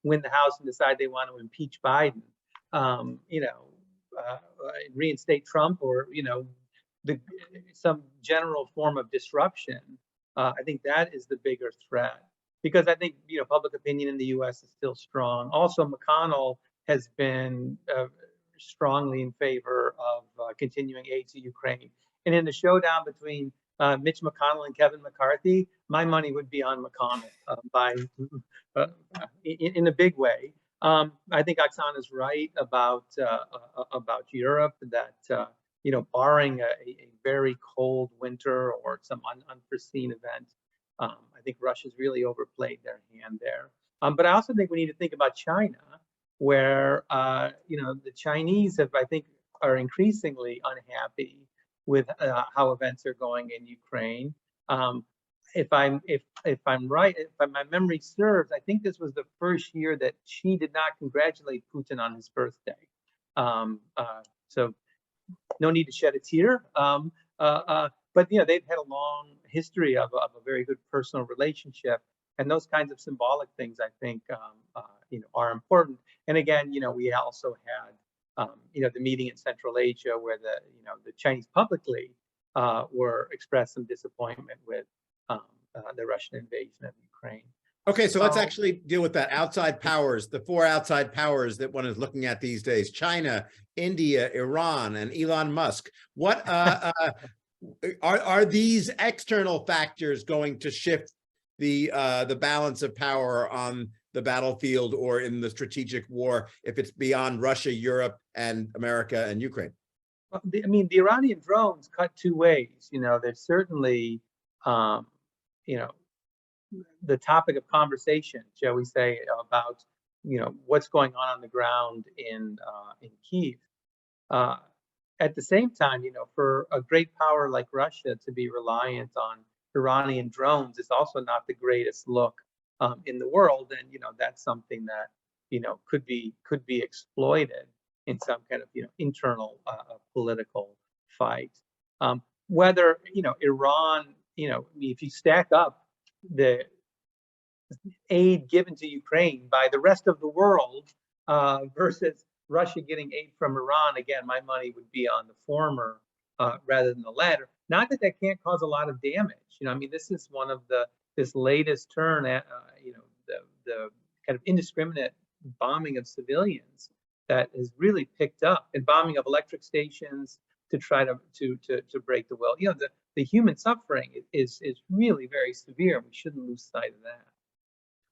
win the House and decide they want to impeach Biden, reinstate Trump, or some general form of disruption. I think that is the bigger threat, because I think public opinion in the U.S. is still strong. Also, McConnell has been strongly in favor of continuing aid to Ukraine. And in the showdown between Mitch McConnell and Kevin McCarthy, my money would be on McConnell in a big way. I think Oksana is right about Europe, that barring a very cold winter or some unforeseen event, I think Russia's really overplayed their hand there. But I also think we need to think about China, where the Chinese are increasingly unhappy with how events are going in Ukraine. If I'm right, if my memory serves, I think this was the first year that Xi did not congratulate Putin on his birthday. So no need to shed a tear. But they've had a long history of a very good personal relationship, and those kinds of symbolic things I think are important. And again, we also had the meeting in Central Asia where the Chinese publicly expressed some disappointment with the Russian invasion of Ukraine. Okay, so let's actually deal with that. Outside powers, the four outside powers that one is looking at these days: China, India, Iran, and Elon Musk. What are these external factors going to shift the balance of power on the battlefield or in the strategic war if it's beyond Russia, Europe, and America and Ukraine? Well, the Iranian drones cut two ways. There's certainly, the topic of conversation, shall we say, about what's going on the ground in Kyiv. At the same time, for a great power like Russia to be reliant on Iranian drones is also not the greatest look in the world, and that's something that could be exploited in some kind of internal political fight. Whether Iran, if you stack up the aid given to Ukraine by the rest of the world versus Russia getting aid from Iran, again, my money would be on the former rather than the latter. Not that can't cause a lot of damage. This is one of this latest turn at the kind of indiscriminate bombing of civilians that has really picked up, and bombing of electric stations to try to break the will. The human suffering is really very severe, and we shouldn't lose sight of that.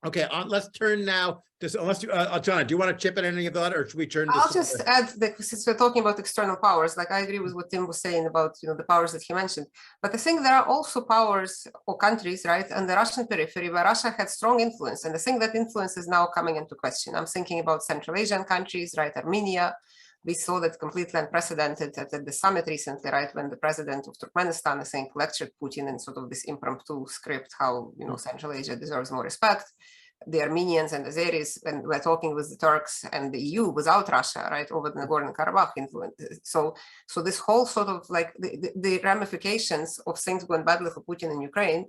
Okay, let's turn now to, Oksana, do you want to chip in any of that, or should we turn to— I'll just add that since we're talking about external powers, like I agree with what Tim was saying about the powers that he mentioned, but I think there are also powers or countries, right, on the Russian periphery where Russia had strong influence, and I think that influence is now coming into question. I'm thinking about Central Asian countries, right, Armenia, We saw that completely unprecedented at the summit recently, right, when the president of Turkmenistan, I think, lectured Putin in sort of this impromptu script, how, you know, Central Asia deserves more respect. The Armenians and Azeris, and we're talking with the Turks and the EU without Russia, right, over the Nagorno-Karabakh influence. So this whole sort of like the ramifications of things going badly for Putin in Ukraine,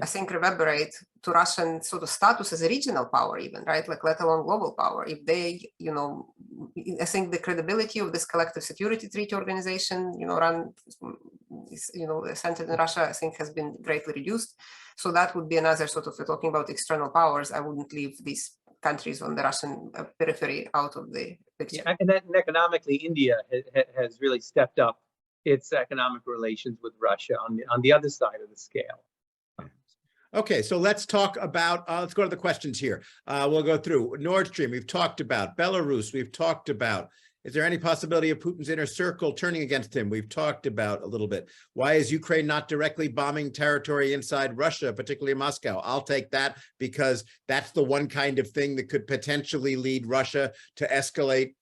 I think reverberate to Russian sort of status as a regional power even, right, like let alone global power. If they, you know, I think the credibility of this collective security treaty organization, you know, run, you know, centered in Russia, I think has been greatly reduced. So that would be another sort of, we're talking about external powers. I wouldn't leave these countries on the Russian periphery out of the picture. Yeah, and economically, India has really stepped up its economic relations with Russia on the other side of the scale. Okay, so let's talk about, let's go to the questions here. We'll go through Nord Stream, we've talked about. Belarus, we've talked about. Is there any possibility of Putin's inner circle turning against him? We've talked about a little bit. Why is Ukraine not directly bombing territory inside Russia, particularly Moscow? I'll take that because that's the one kind of thing that could potentially lead Russia to escalate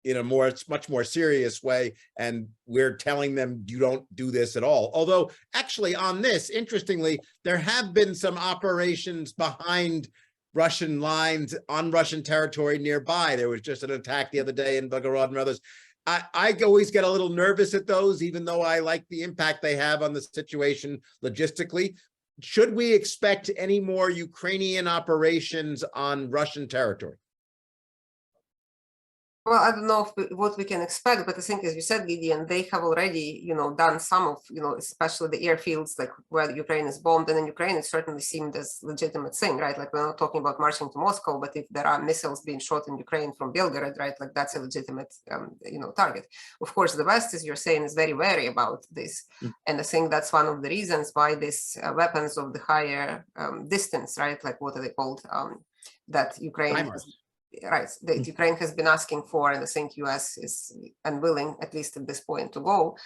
in a much more serious way. And we're telling them you don't do this at all. Although actually on this, interestingly, there have been some operations behind Russian lines on Russian territory nearby. There was just an attack the other day in Belgorod and others. I always get a little nervous at those, even though I like the impact they have on the situation logistically. Should we expect any more Ukrainian operations on Russian territory? Well, I don't know what we can expect, but I think, as you said, Gideon, they have already, you know, done some of, you know, especially the airfields, like where Ukraine is bombed, and in Ukraine, it certainly seemed as legitimate thing, right? Like we're not talking about marching to Moscow, but if there are missiles being shot in Ukraine from Belgorod, right, like that's a legitimate, you know, target. Of course, the West, as you're saying, is very wary about this, and I think that's one of the reasons why these weapons of the higher distance, right, like what are they called, that Ukraine. Right, that Ukraine has been asking for, and I think US is unwilling, at least at this point, to go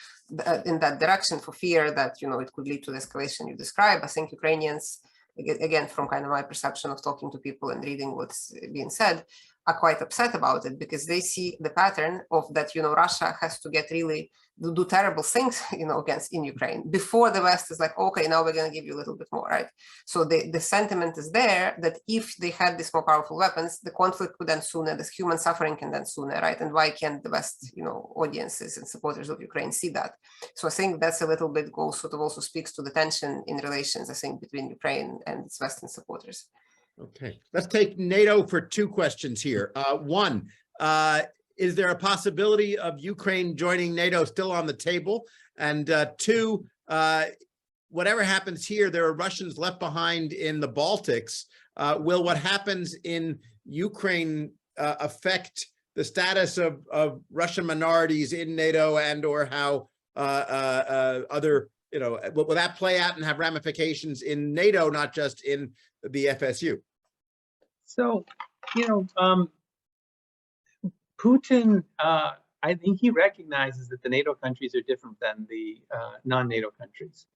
in that direction for fear that, you know, it could lead to the escalation you describe. I think Ukrainians, again, from kind of my perception of talking to people and reading what's being said, are quite upset about it because they see the pattern of that, you know, Russia has to get really do terrible things, you know, in Ukraine before the West is like, okay, now we're going to give you a little bit more, right? So the sentiment is there that if they had these more powerful weapons, the conflict would end sooner, this human suffering can end sooner, right? And why can't the West, you know, audiences and supporters of Ukraine see that? So I think that's a little bit sort of also speaks to the tension in relations, I think, between Ukraine and its Western supporters. Okay, let's take NATO for two questions here. One, is there a possibility of Ukraine joining NATO still on the table? And two, whatever happens here, there are Russians left behind in the Baltics. Will what happens in Ukraine affect the status of Russian minorities in NATO and or how other, you know, will that play out and have ramifications in NATO, not just in the FSU? So, you know, Putin, I think he recognizes that the NATO countries are different than the non-NATO countries,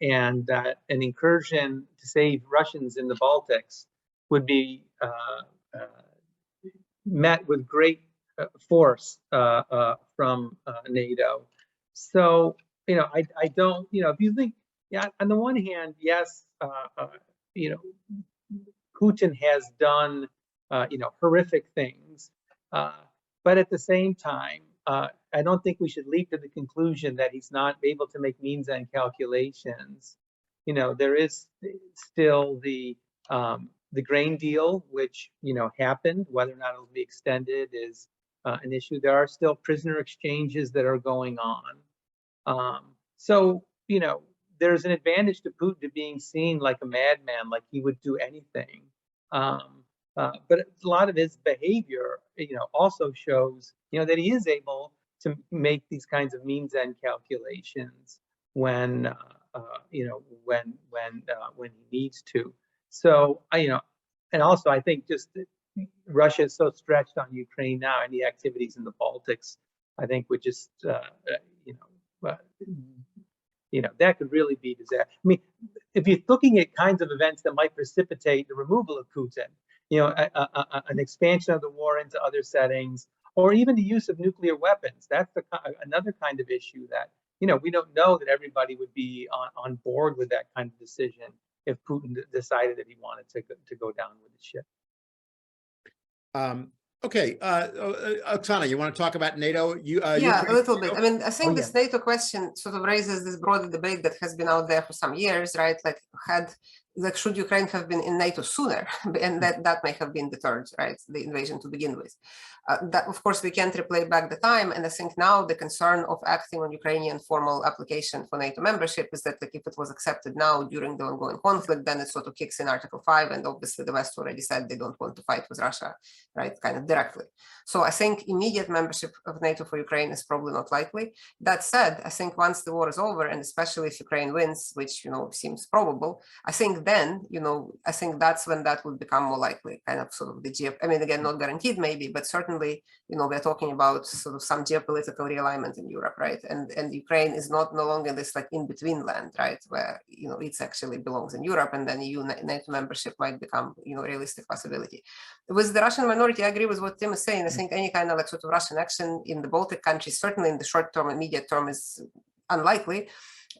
and that an incursion to save Russians in the Baltics would be met with great force from NATO. So, you know, I don't, you know, if you think, yeah, on the one hand, yes, you know, Putin has done, you know, horrific things. But at the same time, I don't think we should leap to the conclusion that he's not able to make means and calculations. You know, there is still the grain deal, which, you know, happened. Whether or not it'll be extended is an issue. There are still prisoner exchanges that are going on. So, you know, there's an advantage to Putin being seen like a madman, like he would do anything. But a lot of his behavior, you know, also shows, you know, that he is able to make these kinds of means and calculations when, you know, when he needs to. So, you know, and also I think just Russia is so stretched on Ukraine now, and the activities in the Baltics, I think would just, you know, that could really be disaster. I mean, if you're looking at kinds of events that might precipitate the removal of Putin, you know, an expansion of the war into other settings, or even the use of nuclear weapons. That's another kind of issue that, we don't know that everybody would be on board with that kind of decision if Putin decided that he wanted to go down with the ship. Okay, Oksana, you want to talk about NATO? Yeah, a little bit. I mean, I think Oh, this NATO question sort of raises this broader debate that has been out there for some years, right? Like should Ukraine have been in NATO sooner? And that may have been deterred, right? The invasion to begin with. That, of course, we can't replay back the time. And I think now the concern of acting on Ukrainian formal application for NATO membership is that, like, if it was accepted now during the ongoing conflict, then it sort of kicks in Article 5. And obviously the West already said they don't want to fight with Russia, right? Kind of directly. So I think immediate membership of NATO for Ukraine is probably not likely. That said, I think once the war is over, and especially if Ukraine wins, which, seems probable, I think then, I think that's when that would become more likely, kind of sort of I mean, again, not guaranteed maybe, but certainly, we're talking about sort of some geopolitical realignment in Europe, right? And Ukraine is no longer this like in-between land, right? Where, it actually belongs in Europe, and then EU NATO membership might become, a realistic possibility. With the Russian minority, I agree with what Tim is saying. I think any kind of like sort of Russian action in the Baltic countries, certainly in the short term and immediate term, is unlikely.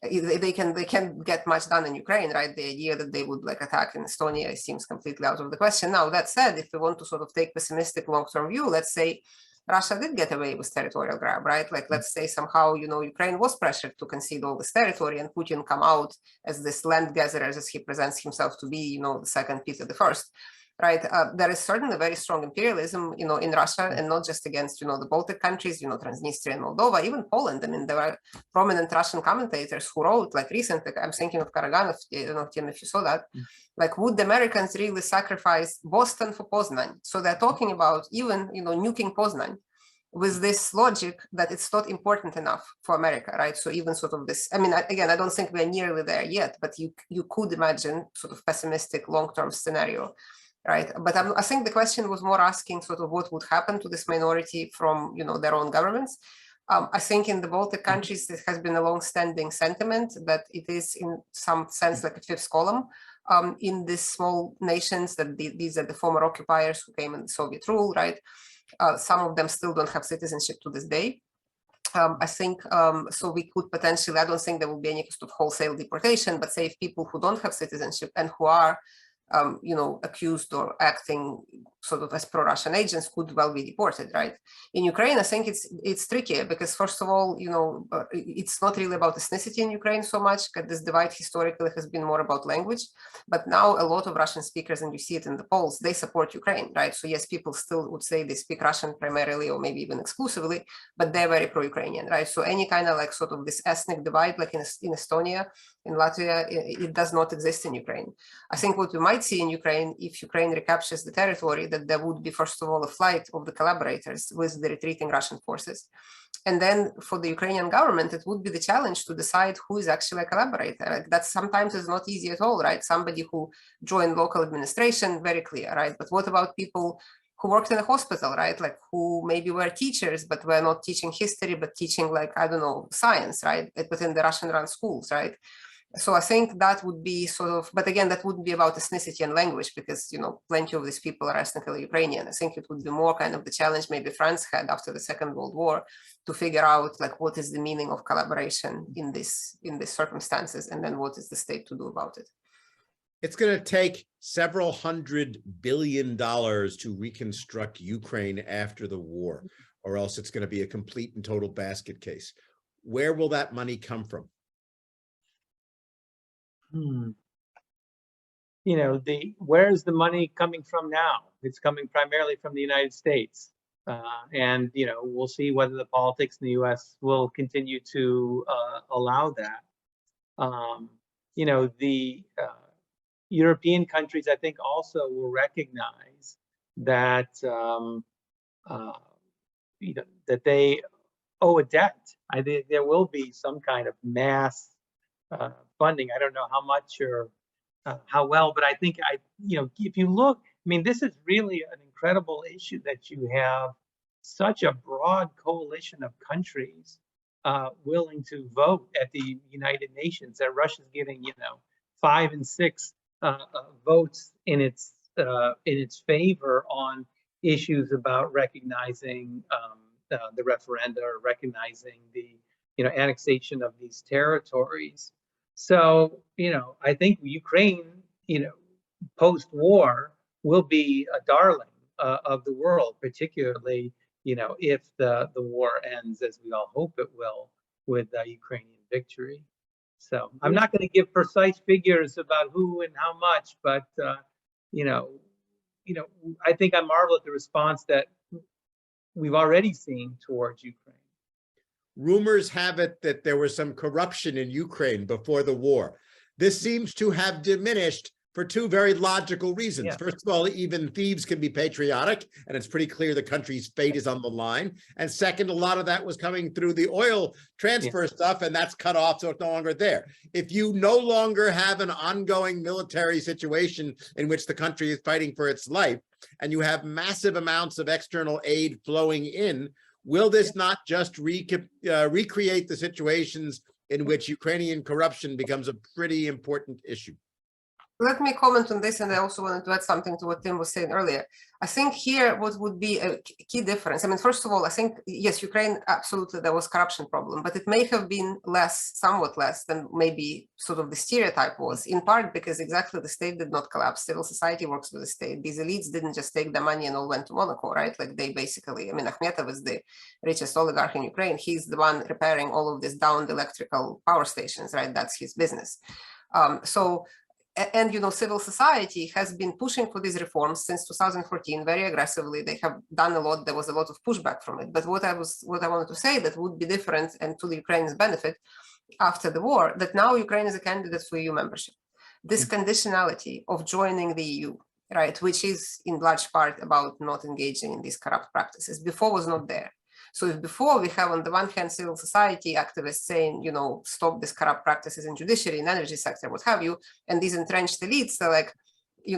They can't get much done in Ukraine, right? The idea that they would like attack in Estonia seems completely out of the question. Now, that said, if we want to sort of take pessimistic long-term view, let's say Russia did get away with territorial grab, right? Like, let's say somehow, Ukraine was pressured to concede all this territory, and Putin come out as this land gatherer, as he presents himself to be, the second Peter I. Right, there is certainly very strong imperialism, in Russia, and not just against, the Baltic countries, Transnistria and Moldova, even Poland. I mean, there were prominent Russian commentators who wrote, like recently, I'm thinking of Karaganov, Tim, if you saw that, like, would the Americans really sacrifice Boston for Poznan? So they're talking about even, nuking Poznan with this logic that it's not important enough for America, right? So even sort of this, I mean, again, I don't think we're nearly there yet, but you could imagine sort of pessimistic long-term scenario. Right, but I think the question was more asking sort of what would happen to this minority from their own governments. I think in the Baltic countries there has been a long-standing sentiment that it is in some sense like a fifth column in these small nations, that these are the former occupiers who came in the Soviet rule, right? Some of them still don't have citizenship to this day. I think so we could potentially, I don't think there will be any sort of wholesale deportation, but say if people who don't have citizenship and who are accused or acting sort of as pro-Russian agents could well be deported, right? In Ukraine, I think it's trickier because, first of all, it's not really about ethnicity in Ukraine so much, because this divide historically has been more about language. But now a lot of Russian speakers, and you see it in the polls, they support Ukraine, right? So yes, people still would say they speak Russian primarily or maybe even exclusively, but they're very pro-Ukrainian, right? So any kind of like sort of this ethnic divide, like in Estonia, in Latvia, it does not exist in Ukraine. I think what we might see in Ukraine, if Ukraine recaptures the territory, that there would be, first of all, a flight of the collaborators with the retreating Russian forces. And then for the Ukrainian government, it would be the challenge to decide who is actually a collaborator. Like, that sometimes is not easy at all, right? Somebody who joined local administration, very clear, right? But what about people who worked in a hospital, right? Like, who maybe were teachers, but were not teaching history, but teaching, like, I don't know, science, right? Within the Russian-run schools, right? So I think that would be sort of, but again, that wouldn't be about ethnicity and language, because, plenty of these people are ethnically Ukrainian. I think it would be more kind of the challenge maybe France had after the Second World War to figure out, like, what is the meaning of collaboration in these circumstances, and then what is the state to do about it. It's going to take several $100 billion to reconstruct Ukraine after the war, or else it's going to be a complete and total basket case. Where will that money come from? Where's the money coming from now? It's coming primarily from the United States. And, we'll see whether the politics in the US will continue to allow that. The European countries, I think, also will recognize that, that they owe a debt. I think there will be some kind of mass funding. I don't know how much or how well, but I think if you look, I mean, this is really an incredible issue that you have such a broad coalition of countries willing to vote at the United Nations, that Russia's getting, 5 and 6 votes in its favor on issues about recognizing the referenda or recognizing the annexation of these territories. So I think Ukraine post-war will be a darling of the world, particularly if the war ends, as we all hope it will, with Ukrainian victory. So I'm not going to give precise figures about who and how much, but I think I marvel at the response that we've already seen towards Ukraine. Rumors have it that there was some corruption in Ukraine before the war. This seems to have diminished for two very logical reasons. Yeah. First of all, even thieves can be patriotic, and it's pretty clear the country's fate is on the line. And second, a lot of that was coming through the oil transfer stuff, and that's cut off, so it's no longer there. If you no longer have an ongoing military situation in which the country is fighting for its life, and you have massive amounts of external aid flowing in, will this not just recreate the situations in which Ukrainian corruption becomes a pretty important issue? Let me comment on this, and I also wanted to add something to what Tim was saying earlier. I think here what would be a key difference, I mean, first of all, I think, yes, Ukraine, absolutely, there was corruption problem, but it may have been somewhat less than maybe sort of the stereotype was, in part because exactly the state did not collapse. Civil society works with the state. These elites didn't just take the money and all went to Monaco, right? Like they basically, I mean, Akhmetov is the richest oligarch in Ukraine. He's the one repairing all of this downed electrical power stations, right? That's his business. And civil society has been pushing for these reforms since 2014 very aggressively. They have done a lot. There was a lot of pushback from it. But what I wanted to say that would be different and to the Ukraine's benefit after the war, that now Ukraine is a candidate for EU membership. This conditionality of joining the EU, right, which is in large part about not engaging in these corrupt practices, before was not there. So if before we have on the one hand civil society activists saying, stop these corrupt practices in judiciary, in energy sector, what have you, and these entrenched elites are like, we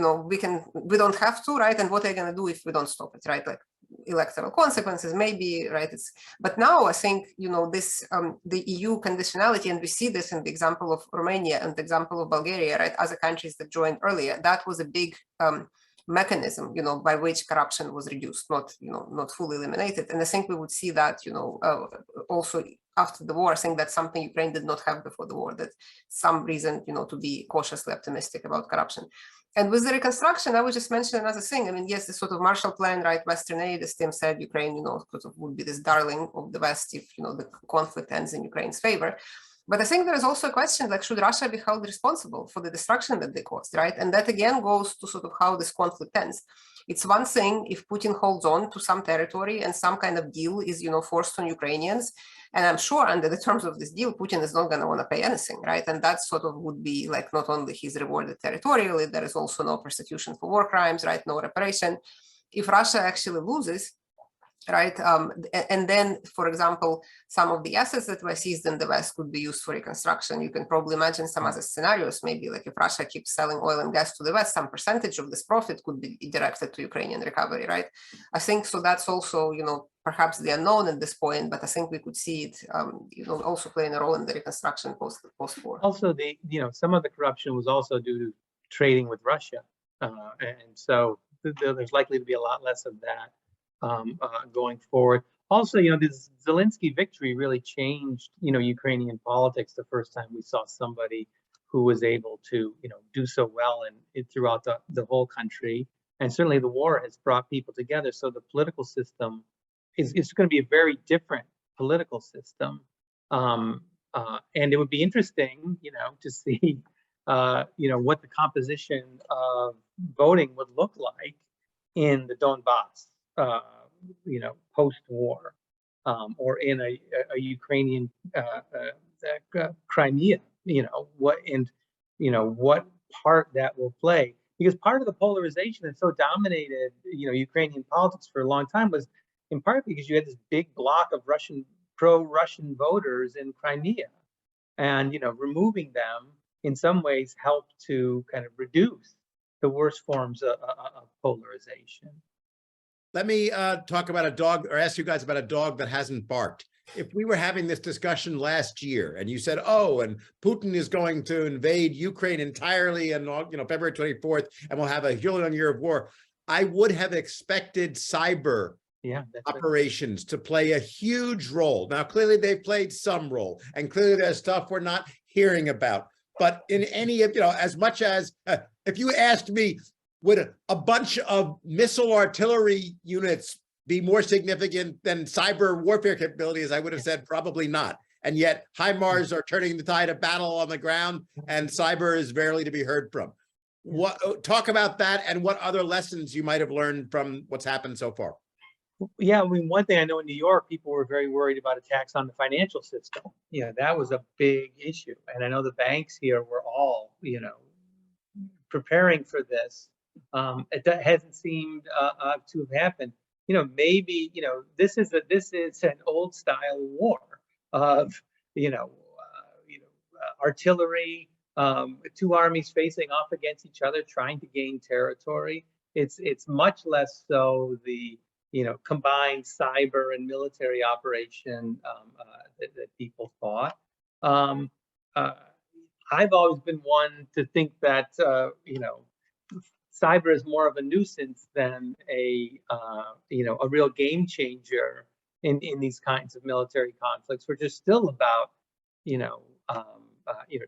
don't have to, right? And what are you going to do if we don't stop it, right? Like electoral consequences, maybe, right? But now I think, this, the EU conditionality, and we see this in the example of Romania and the example of Bulgaria, right? Other countries that joined earlier, that was a big mechanism, by which corruption was reduced, not fully eliminated. And I think we would see that, also after the war. I think that's something Ukraine did not have before the war, that some reason, to be cautiously optimistic about corruption. And with the reconstruction, I would just mention another thing. I mean, yes, the sort of Marshall Plan, right, Western aid, as Tim said, Ukraine, sort of would be this darling of the West if, the conflict ends in Ukraine's favor. But I think there is also a question, like, should Russia be held responsible for the destruction that they caused, right? And that again goes to sort of how this conflict ends. It's one thing if Putin holds on to some territory and some kind of deal is, forced on Ukrainians. And I'm sure under the terms of this deal, Putin is not going to want to pay anything, right? And that sort of would be like, not only he's rewarded territorially, there is also no persecution for war crimes, right? No reparation. If Russia actually loses, right? And then, for example, some of the assets that were seized in the West could be used for reconstruction. You can probably imagine some other scenarios, maybe like if Russia keeps selling oil and gas to the West, some percentage of this profit could be directed to Ukrainian recovery, right? I think so. That's also, perhaps the unknown at this point, but I think we could see it, also playing a role in the reconstruction post-war. Also, some of the corruption was also due to trading with Russia, and so there's likely to be a lot less of that going forward. Also, this Zelensky victory really changed, Ukrainian politics. The first time we saw somebody who was able to, do so well and throughout the whole country. And certainly the war has brought people together. So the political system is going to be a very different political system. And it would be interesting, to see, what the composition of voting would look like in the Donbass, post-war, or in a Ukrainian Crimea, what part that will play. Because part of the polarization that so dominated, Ukrainian politics for a long time was in part because you had this big block of pro-Russian voters in Crimea, and removing them in some ways helped to kind of reduce the worst forms of polarization. Let me talk about a dog, or ask you guys about a dog that hasn't barked. If we were having this discussion last year and you said, oh, and Putin is going to invade Ukraine entirely on February 24th, and we'll have a year of war, I would have expected cyber Yeah, that's right. operations to play a huge role. Now, clearly they've played some role, and clearly there's stuff we're not hearing about. But in any of, as much as, if you asked me, would a bunch of missile artillery units be more significant than cyber warfare capabilities, I would have said probably not. And yet HIMARS are turning the tide of battle on the ground, and cyber is rarely to be heard from. Talk about that, and what other lessons you might have learned from what's happened so far. Yeah, I mean, one thing I know in New York, people were very worried about attacks on the financial system. That was a big issue. And I know the banks here were all, preparing for this. It hasn't seemed to have happened. Maybe, this is an old style war of, artillery, two armies facing off against each other, trying to gain territory. It's much less so the combined cyber and military operation that people thought. I've always been one to think that cyber is more of a nuisance than a real game changer in these kinds of military conflicts, which is still about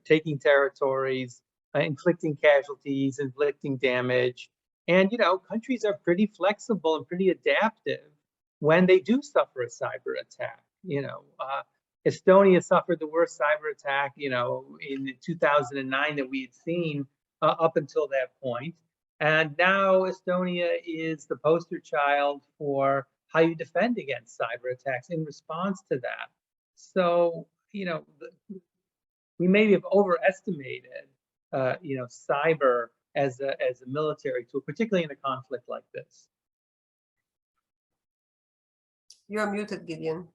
taking territories, inflicting casualties, inflicting damage. And, countries are pretty flexible and pretty adaptive when they do suffer a cyber attack. Estonia suffered the worst cyber attack, in 2009 that we had seen up until that point. And now Estonia is the poster child for how you defend against cyber attacks in response to that. So, we may have overestimated, cyber as a military tool, particularly in a conflict like this. You're muted, Gideon.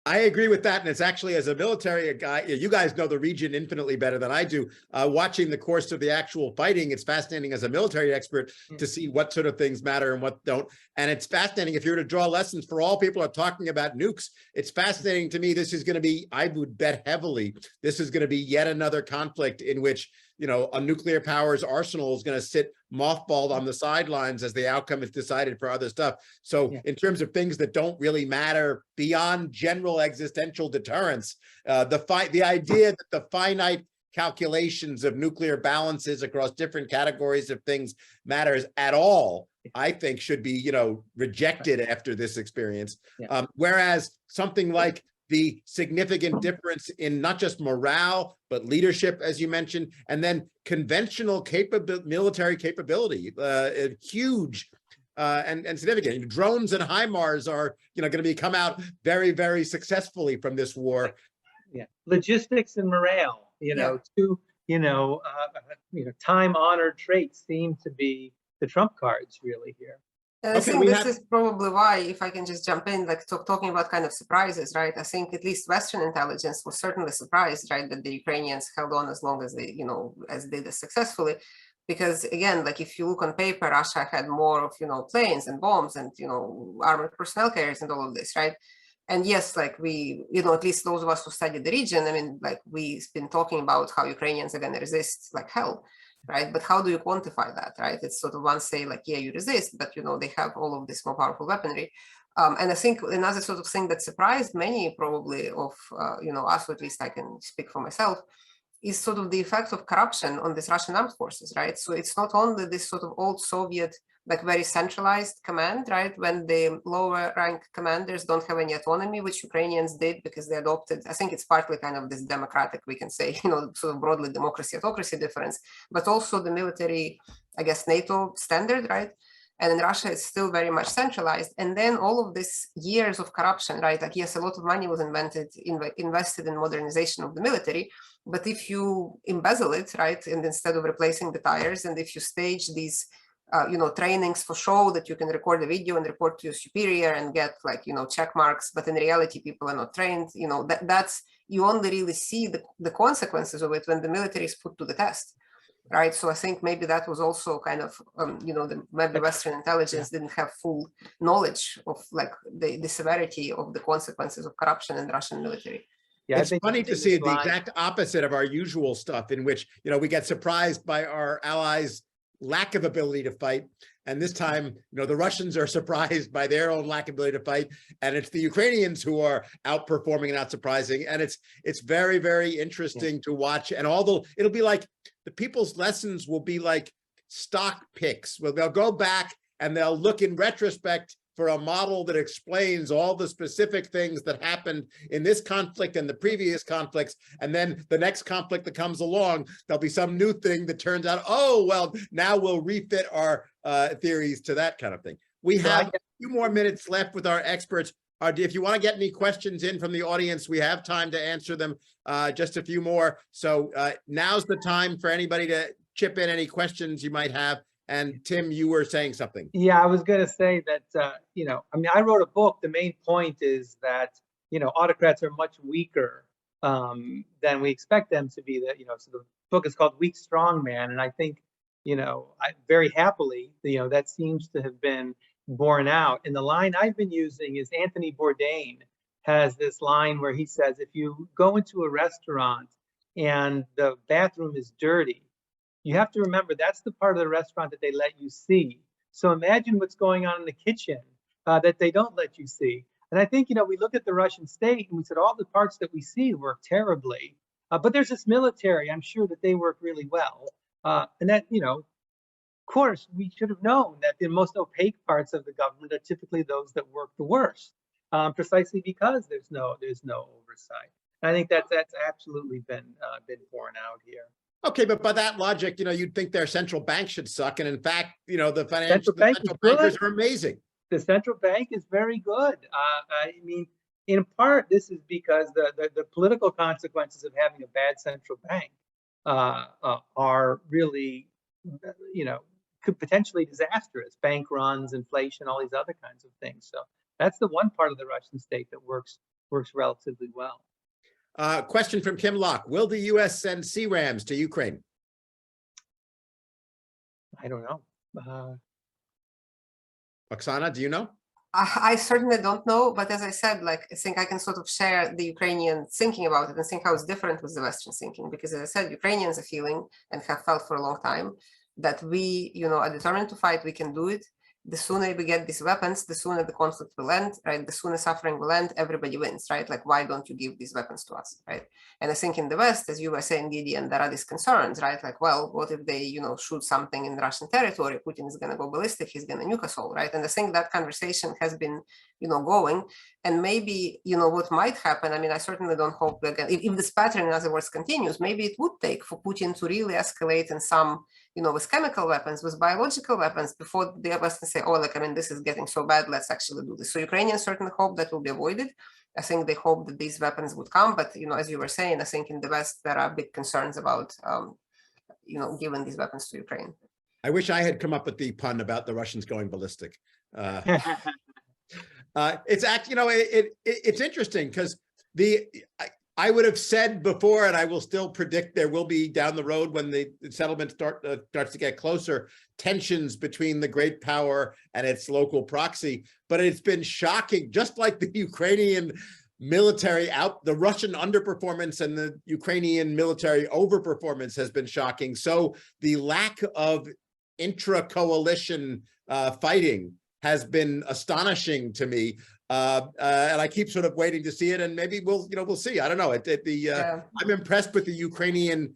I agree with that. And it's actually, as a military guy, you guys know the region infinitely better than I do. Watching the course of the actual fighting, it's fascinating as a military expert to see what sort of things matter and what don't. And it's fascinating, if you were to draw lessons for all people are talking about nukes, it's fascinating to me. This is going to be, I would bet heavily, this is going to be yet another conflict in which, a nuclear power's arsenal is going to sit mothballed on the sidelines as the outcome is decided for other stuff. So in terms of things that don't really matter beyond general existential deterrence, the idea that the finite calculations of nuclear balances across different categories of things matters at all, I think should be, rejected after this experience. Whereas something like the significant difference in not just morale, but leadership, as you mentioned, and then conventional military capability, huge and significant. Drones and HIMARS are, going to come out very, very successfully from this war. Logistics and morale, two, time-honored traits seem to be the trump cards really here. And I think this is probably why, if I can just jump in, like talking about kind of surprises, right? I think at least Western intelligence was certainly surprised, right, that the Ukrainians held on as long as they, as they did successfully. Because again, like if you look on paper, Russia had more of, planes and bombs and, armored personnel carriers and all of this, right? And yes, like we, at least those of us who studied the region, I mean, like we've been talking about how Ukrainians are going to resist like hell. Right, but how do you quantify that, right? It's sort of one say like, yeah, you resist, but they have all of this more powerful weaponry. And I think another sort of thing that surprised many probably of, us, or at least I can speak for myself, is sort of the effect of corruption on this Russian armed forces, right? So it's not only this sort of old Soviet, like very centralized command, right? When the lower rank commanders don't have any autonomy, which Ukrainians did because they adopted, I think it's partly kind of this democratic, we can say, sort of broadly democracy-autocracy difference, but also the military, I guess, NATO standard, right? And in Russia, it's still very much centralized. And then all of this years of corruption, right? Like, yes, a lot of money was invested in modernization of the military, but if you embezzle it, right? And instead of replacing the tires, and if you stage these trainings for show that you can record a video and report to your superior and get like, check marks, but in reality, people are not trained, that's, you only really see the consequences of it when the military is put to the test, right? So I think maybe that was also kind of, maybe Western intelligence didn't have full knowledge of like the severity of the consequences of corruption in the Russian military. Yeah, it's funny to see the exact opposite of our usual stuff in which, we get surprised by our allies lack of ability to fight. And this time, the Russians are surprised by their own lack of ability to fight. And it's the Ukrainians who are outperforming and not surprising. And it's very, very interesting to watch. And it'll be like the people's lessons will be like stock picks. Well, they'll go back and they'll look in retrospect for a model that explains all the specific things that happened in this conflict and the previous conflicts. And then the next conflict that comes along, there'll be some new thing that turns out, oh, well, now we'll refit our theories to that kind of thing. We have a few more minutes left with our experts. If you want to get any questions in from the audience, we have time to answer them, just a few more. So now's the time for anybody to chip in any questions you might have. And Tim, you were saying something. Yeah, I was going to say that, I wrote a book. The main point is that, autocrats are much weaker than we expect them to be. So the book is called Weak Strongman. And I think, very happily, that seems to have been borne out. And the line I've been using is Anthony Bourdain has this line where he says, if you go into a restaurant and the bathroom is dirty, you have to remember that's the part of the restaurant that they let you see. So imagine what's going on in the kitchen that they don't let you see. And I think, we look at the Russian state and we said all the parts that we see work terribly, but there's this military, I'm sure that they work really well. And that, of course, we should have known that the most opaque parts of the government are typically those that work the worst, precisely because there's no oversight. And I think that's absolutely been borne out here. Okay, but by that logic, you'd think their central bank should suck. And in fact, the central bankers are amazing. The central bank is very good. I mean, in part, this is because the political consequences of having a bad central bank are really, could potentially disastrous. Bank runs, inflation, all these other kinds of things. So that's the one part of the Russian state that works relatively well. Question from Kim Locke. Will the U.S. send CRAMs to Ukraine? I don't know. Oksana, do you know? I certainly don't know, but as I said, I think I can sort of share the Ukrainian thinking about it and think how it's different with the Western thinking, because as I said, Ukrainians are feeling and have felt for a long time that we, are determined to fight, we can do it. The sooner we get these weapons, the sooner the conflict will end, right? The sooner suffering will end, everybody wins, right? Why don't you give these weapons to us, right? And I think in the West, as you were saying, Gideon, there are these concerns, right? Well, what if they, shoot something in Russian territory? Putin is going to go ballistic, he's going to nuke us all, right? And I think that conversation has been, going. And maybe, what might happen, I certainly don't hope, again, if this pattern, in other words, continues, maybe it would take for Putin to really escalate in some, with chemical weapons, with biological weapons, before the Western say, oh, this is getting so bad, let's actually do this. So Ukrainians certainly hope that will be avoided. I think they hope that these weapons would come, but, as you were saying, I think in the West, there are big concerns about, giving these weapons to Ukraine. I wish I had come up with the pun about the Russians going ballistic. It's actually, it's interesting because I would have said before, and I will still predict there will be down the road when the settlement starts to get closer, tensions between the great power and its local proxy. But it's been shocking, just like the Ukrainian military the Russian underperformance and the Ukrainian military overperformance has been shocking. So the lack of intra-coalition fighting has been astonishing to me. And I keep sort of waiting to see it, and maybe we'll see. I don't know. I'm impressed with the Ukrainian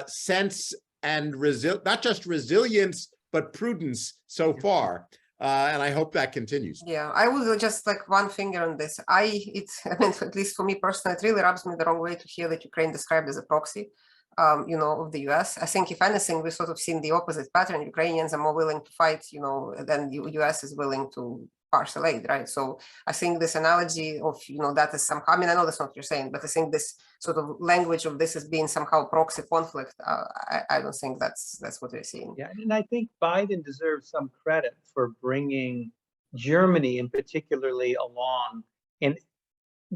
sense and not just resilience, but prudence so far. And I hope that continues. Yeah, I would just one finger on this. At least for me personally, it really rubs me the wrong way to hear that Ukraine described as a proxy, of the US. I think if anything, we've sort of seen the opposite pattern. Ukrainians are more willing to fight, than the US is willing to partial aid, right? So I think this analogy of, that is somehow, I know that's not what you're saying, but I think this sort of language of this as being somehow proxy conflict, I don't think that's what we're seeing. Yeah, and I think Biden deserves some credit for bringing Germany in particularly along and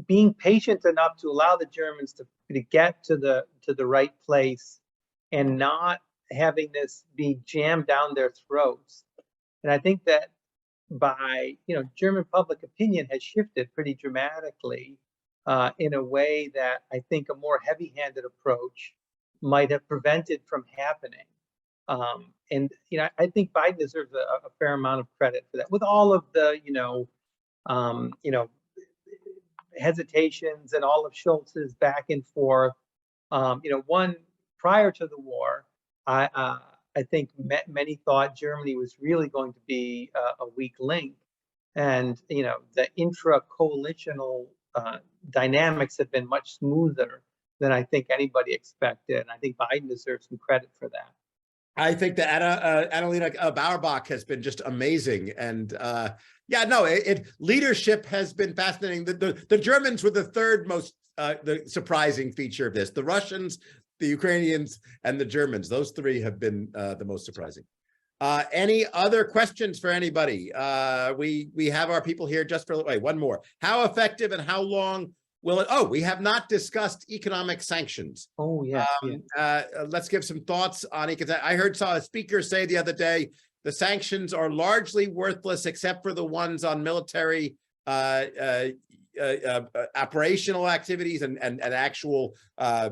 being patient enough to allow the Germans to get to the right place and not having this be jammed down their throats. And I think that by, German public opinion has shifted pretty dramatically in a way that I think a more heavy-handed approach might have prevented from happening. And I think Biden deserves a fair amount of credit for that, with all of the hesitations and all of Schultz's back and forth. One, prior to the war, I think many thought Germany was really going to be a weak link, and the intra-coalitional dynamics have been much smoother than I think anybody expected. And I think Biden deserves some credit for that. I think that Annalena Bauerbach has been just amazing, and leadership has been fascinating. The Germans were the third most the surprising feature of this. The Russians, the Ukrainians, and the Germans. Those three have been the most surprising. Any other questions for anybody? We have our people here just for one more. How effective and how long will it? Oh, we have not discussed economic sanctions. Oh, yeah. Let's give some thoughts on it. I heard a speaker say the other day, the sanctions are largely worthless except for the ones on military operational activities and actual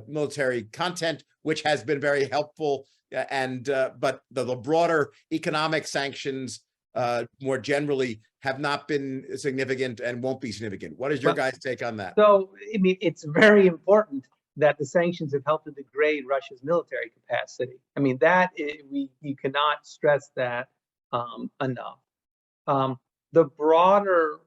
military content, which has been very helpful. But the broader economic sanctions more generally have not been significant and won't be significant. What is your guys' take on that? So, I mean, it's very important that the sanctions have helped to degrade Russia's military capacity. I mean, you cannot stress that enough. The broader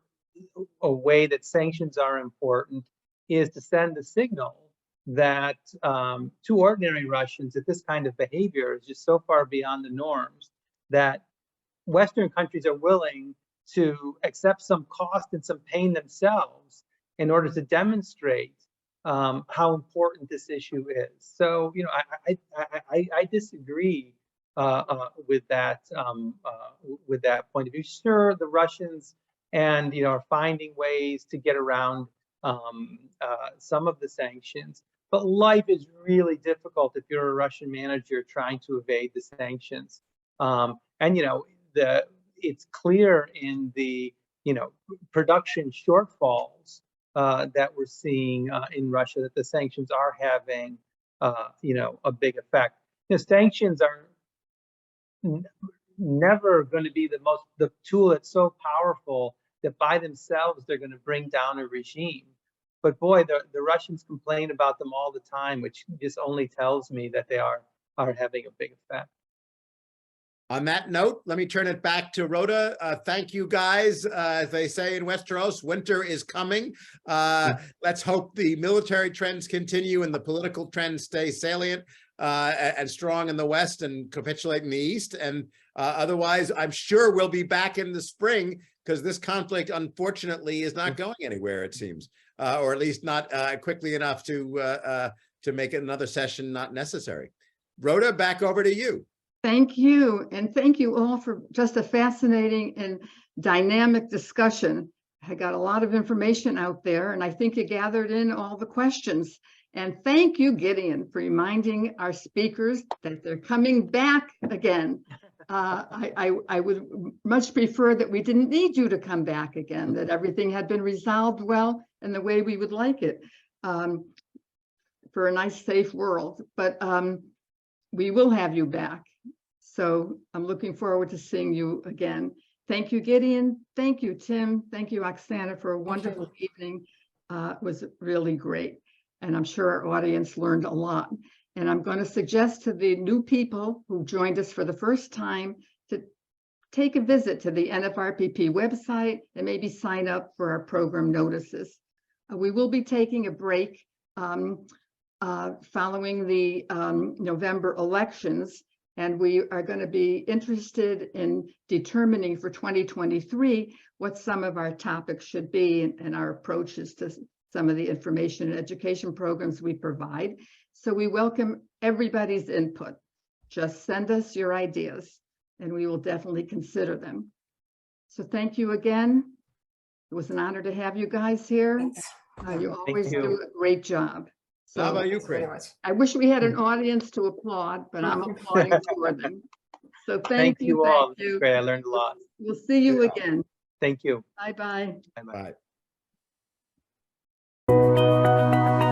way that sanctions are important is to send a signal that to ordinary Russians that this kind of behavior is just so far beyond the norms that Western countries are willing to accept some cost and some pain themselves in order to demonstrate how important this issue is. So, I disagree with that point of view. Sure, the Russians are finding ways to get around some of the sanctions, but life is really difficult if you're a Russian manager trying to evade the sanctions. It's clear in the production shortfalls that we're seeing in Russia that the sanctions are having a big effect. Sanctions are never going to be the tool that's so powerful that by themselves they're going to bring down a regime. But boy, the Russians complain about them all the time, which just only tells me that they are having a big effect. On that note, let me turn it back to Rhoda. Thank you, guys. As they say in Westeros, winter is coming. Let's hope the military trends continue and the political trends stay salient and strong in the West and capitulate in the East. And otherwise, I'm sure we'll be back in the spring because this conflict, unfortunately, is not going anywhere, it seems, or at least not quickly enough to make another session not necessary. Rhoda, back over to you. Thank you. And thank you all for just a fascinating and dynamic discussion. I got a lot of information out there, and I think you gathered in all the questions. And thank you, Gideon, for reminding our speakers that they're coming back again. I would much prefer that we didn't need you to come back again, that everything had been resolved well in the way we would like it for a nice, safe world. But we will have you back. So I'm looking forward to seeing you again. Thank you, Gideon. Thank you, Tim. Thank you, Oksana, for a wonderful evening. It was really great. And I'm sure our audience learned a lot. And I'm going to suggest to the new people who joined us for the first time to take a visit to the NFRPP website and maybe sign up for our program notices. We will be taking a break following the November elections. And we are going to be interested in determining for 2023 what some of our topics should be and our approaches to some of the information and education programs we provide. So we welcome everybody's input. Just send us your ideas and we will definitely consider them. So thank you again. It was an honor to have you guys here. You always do a great job. So, how about you, Craig? I wish we had an audience to applaud, but I'm applauding for them. So thank you all. Thank you. Great. I learned a lot. We'll see you again. Thank you. Bye-bye. Bye.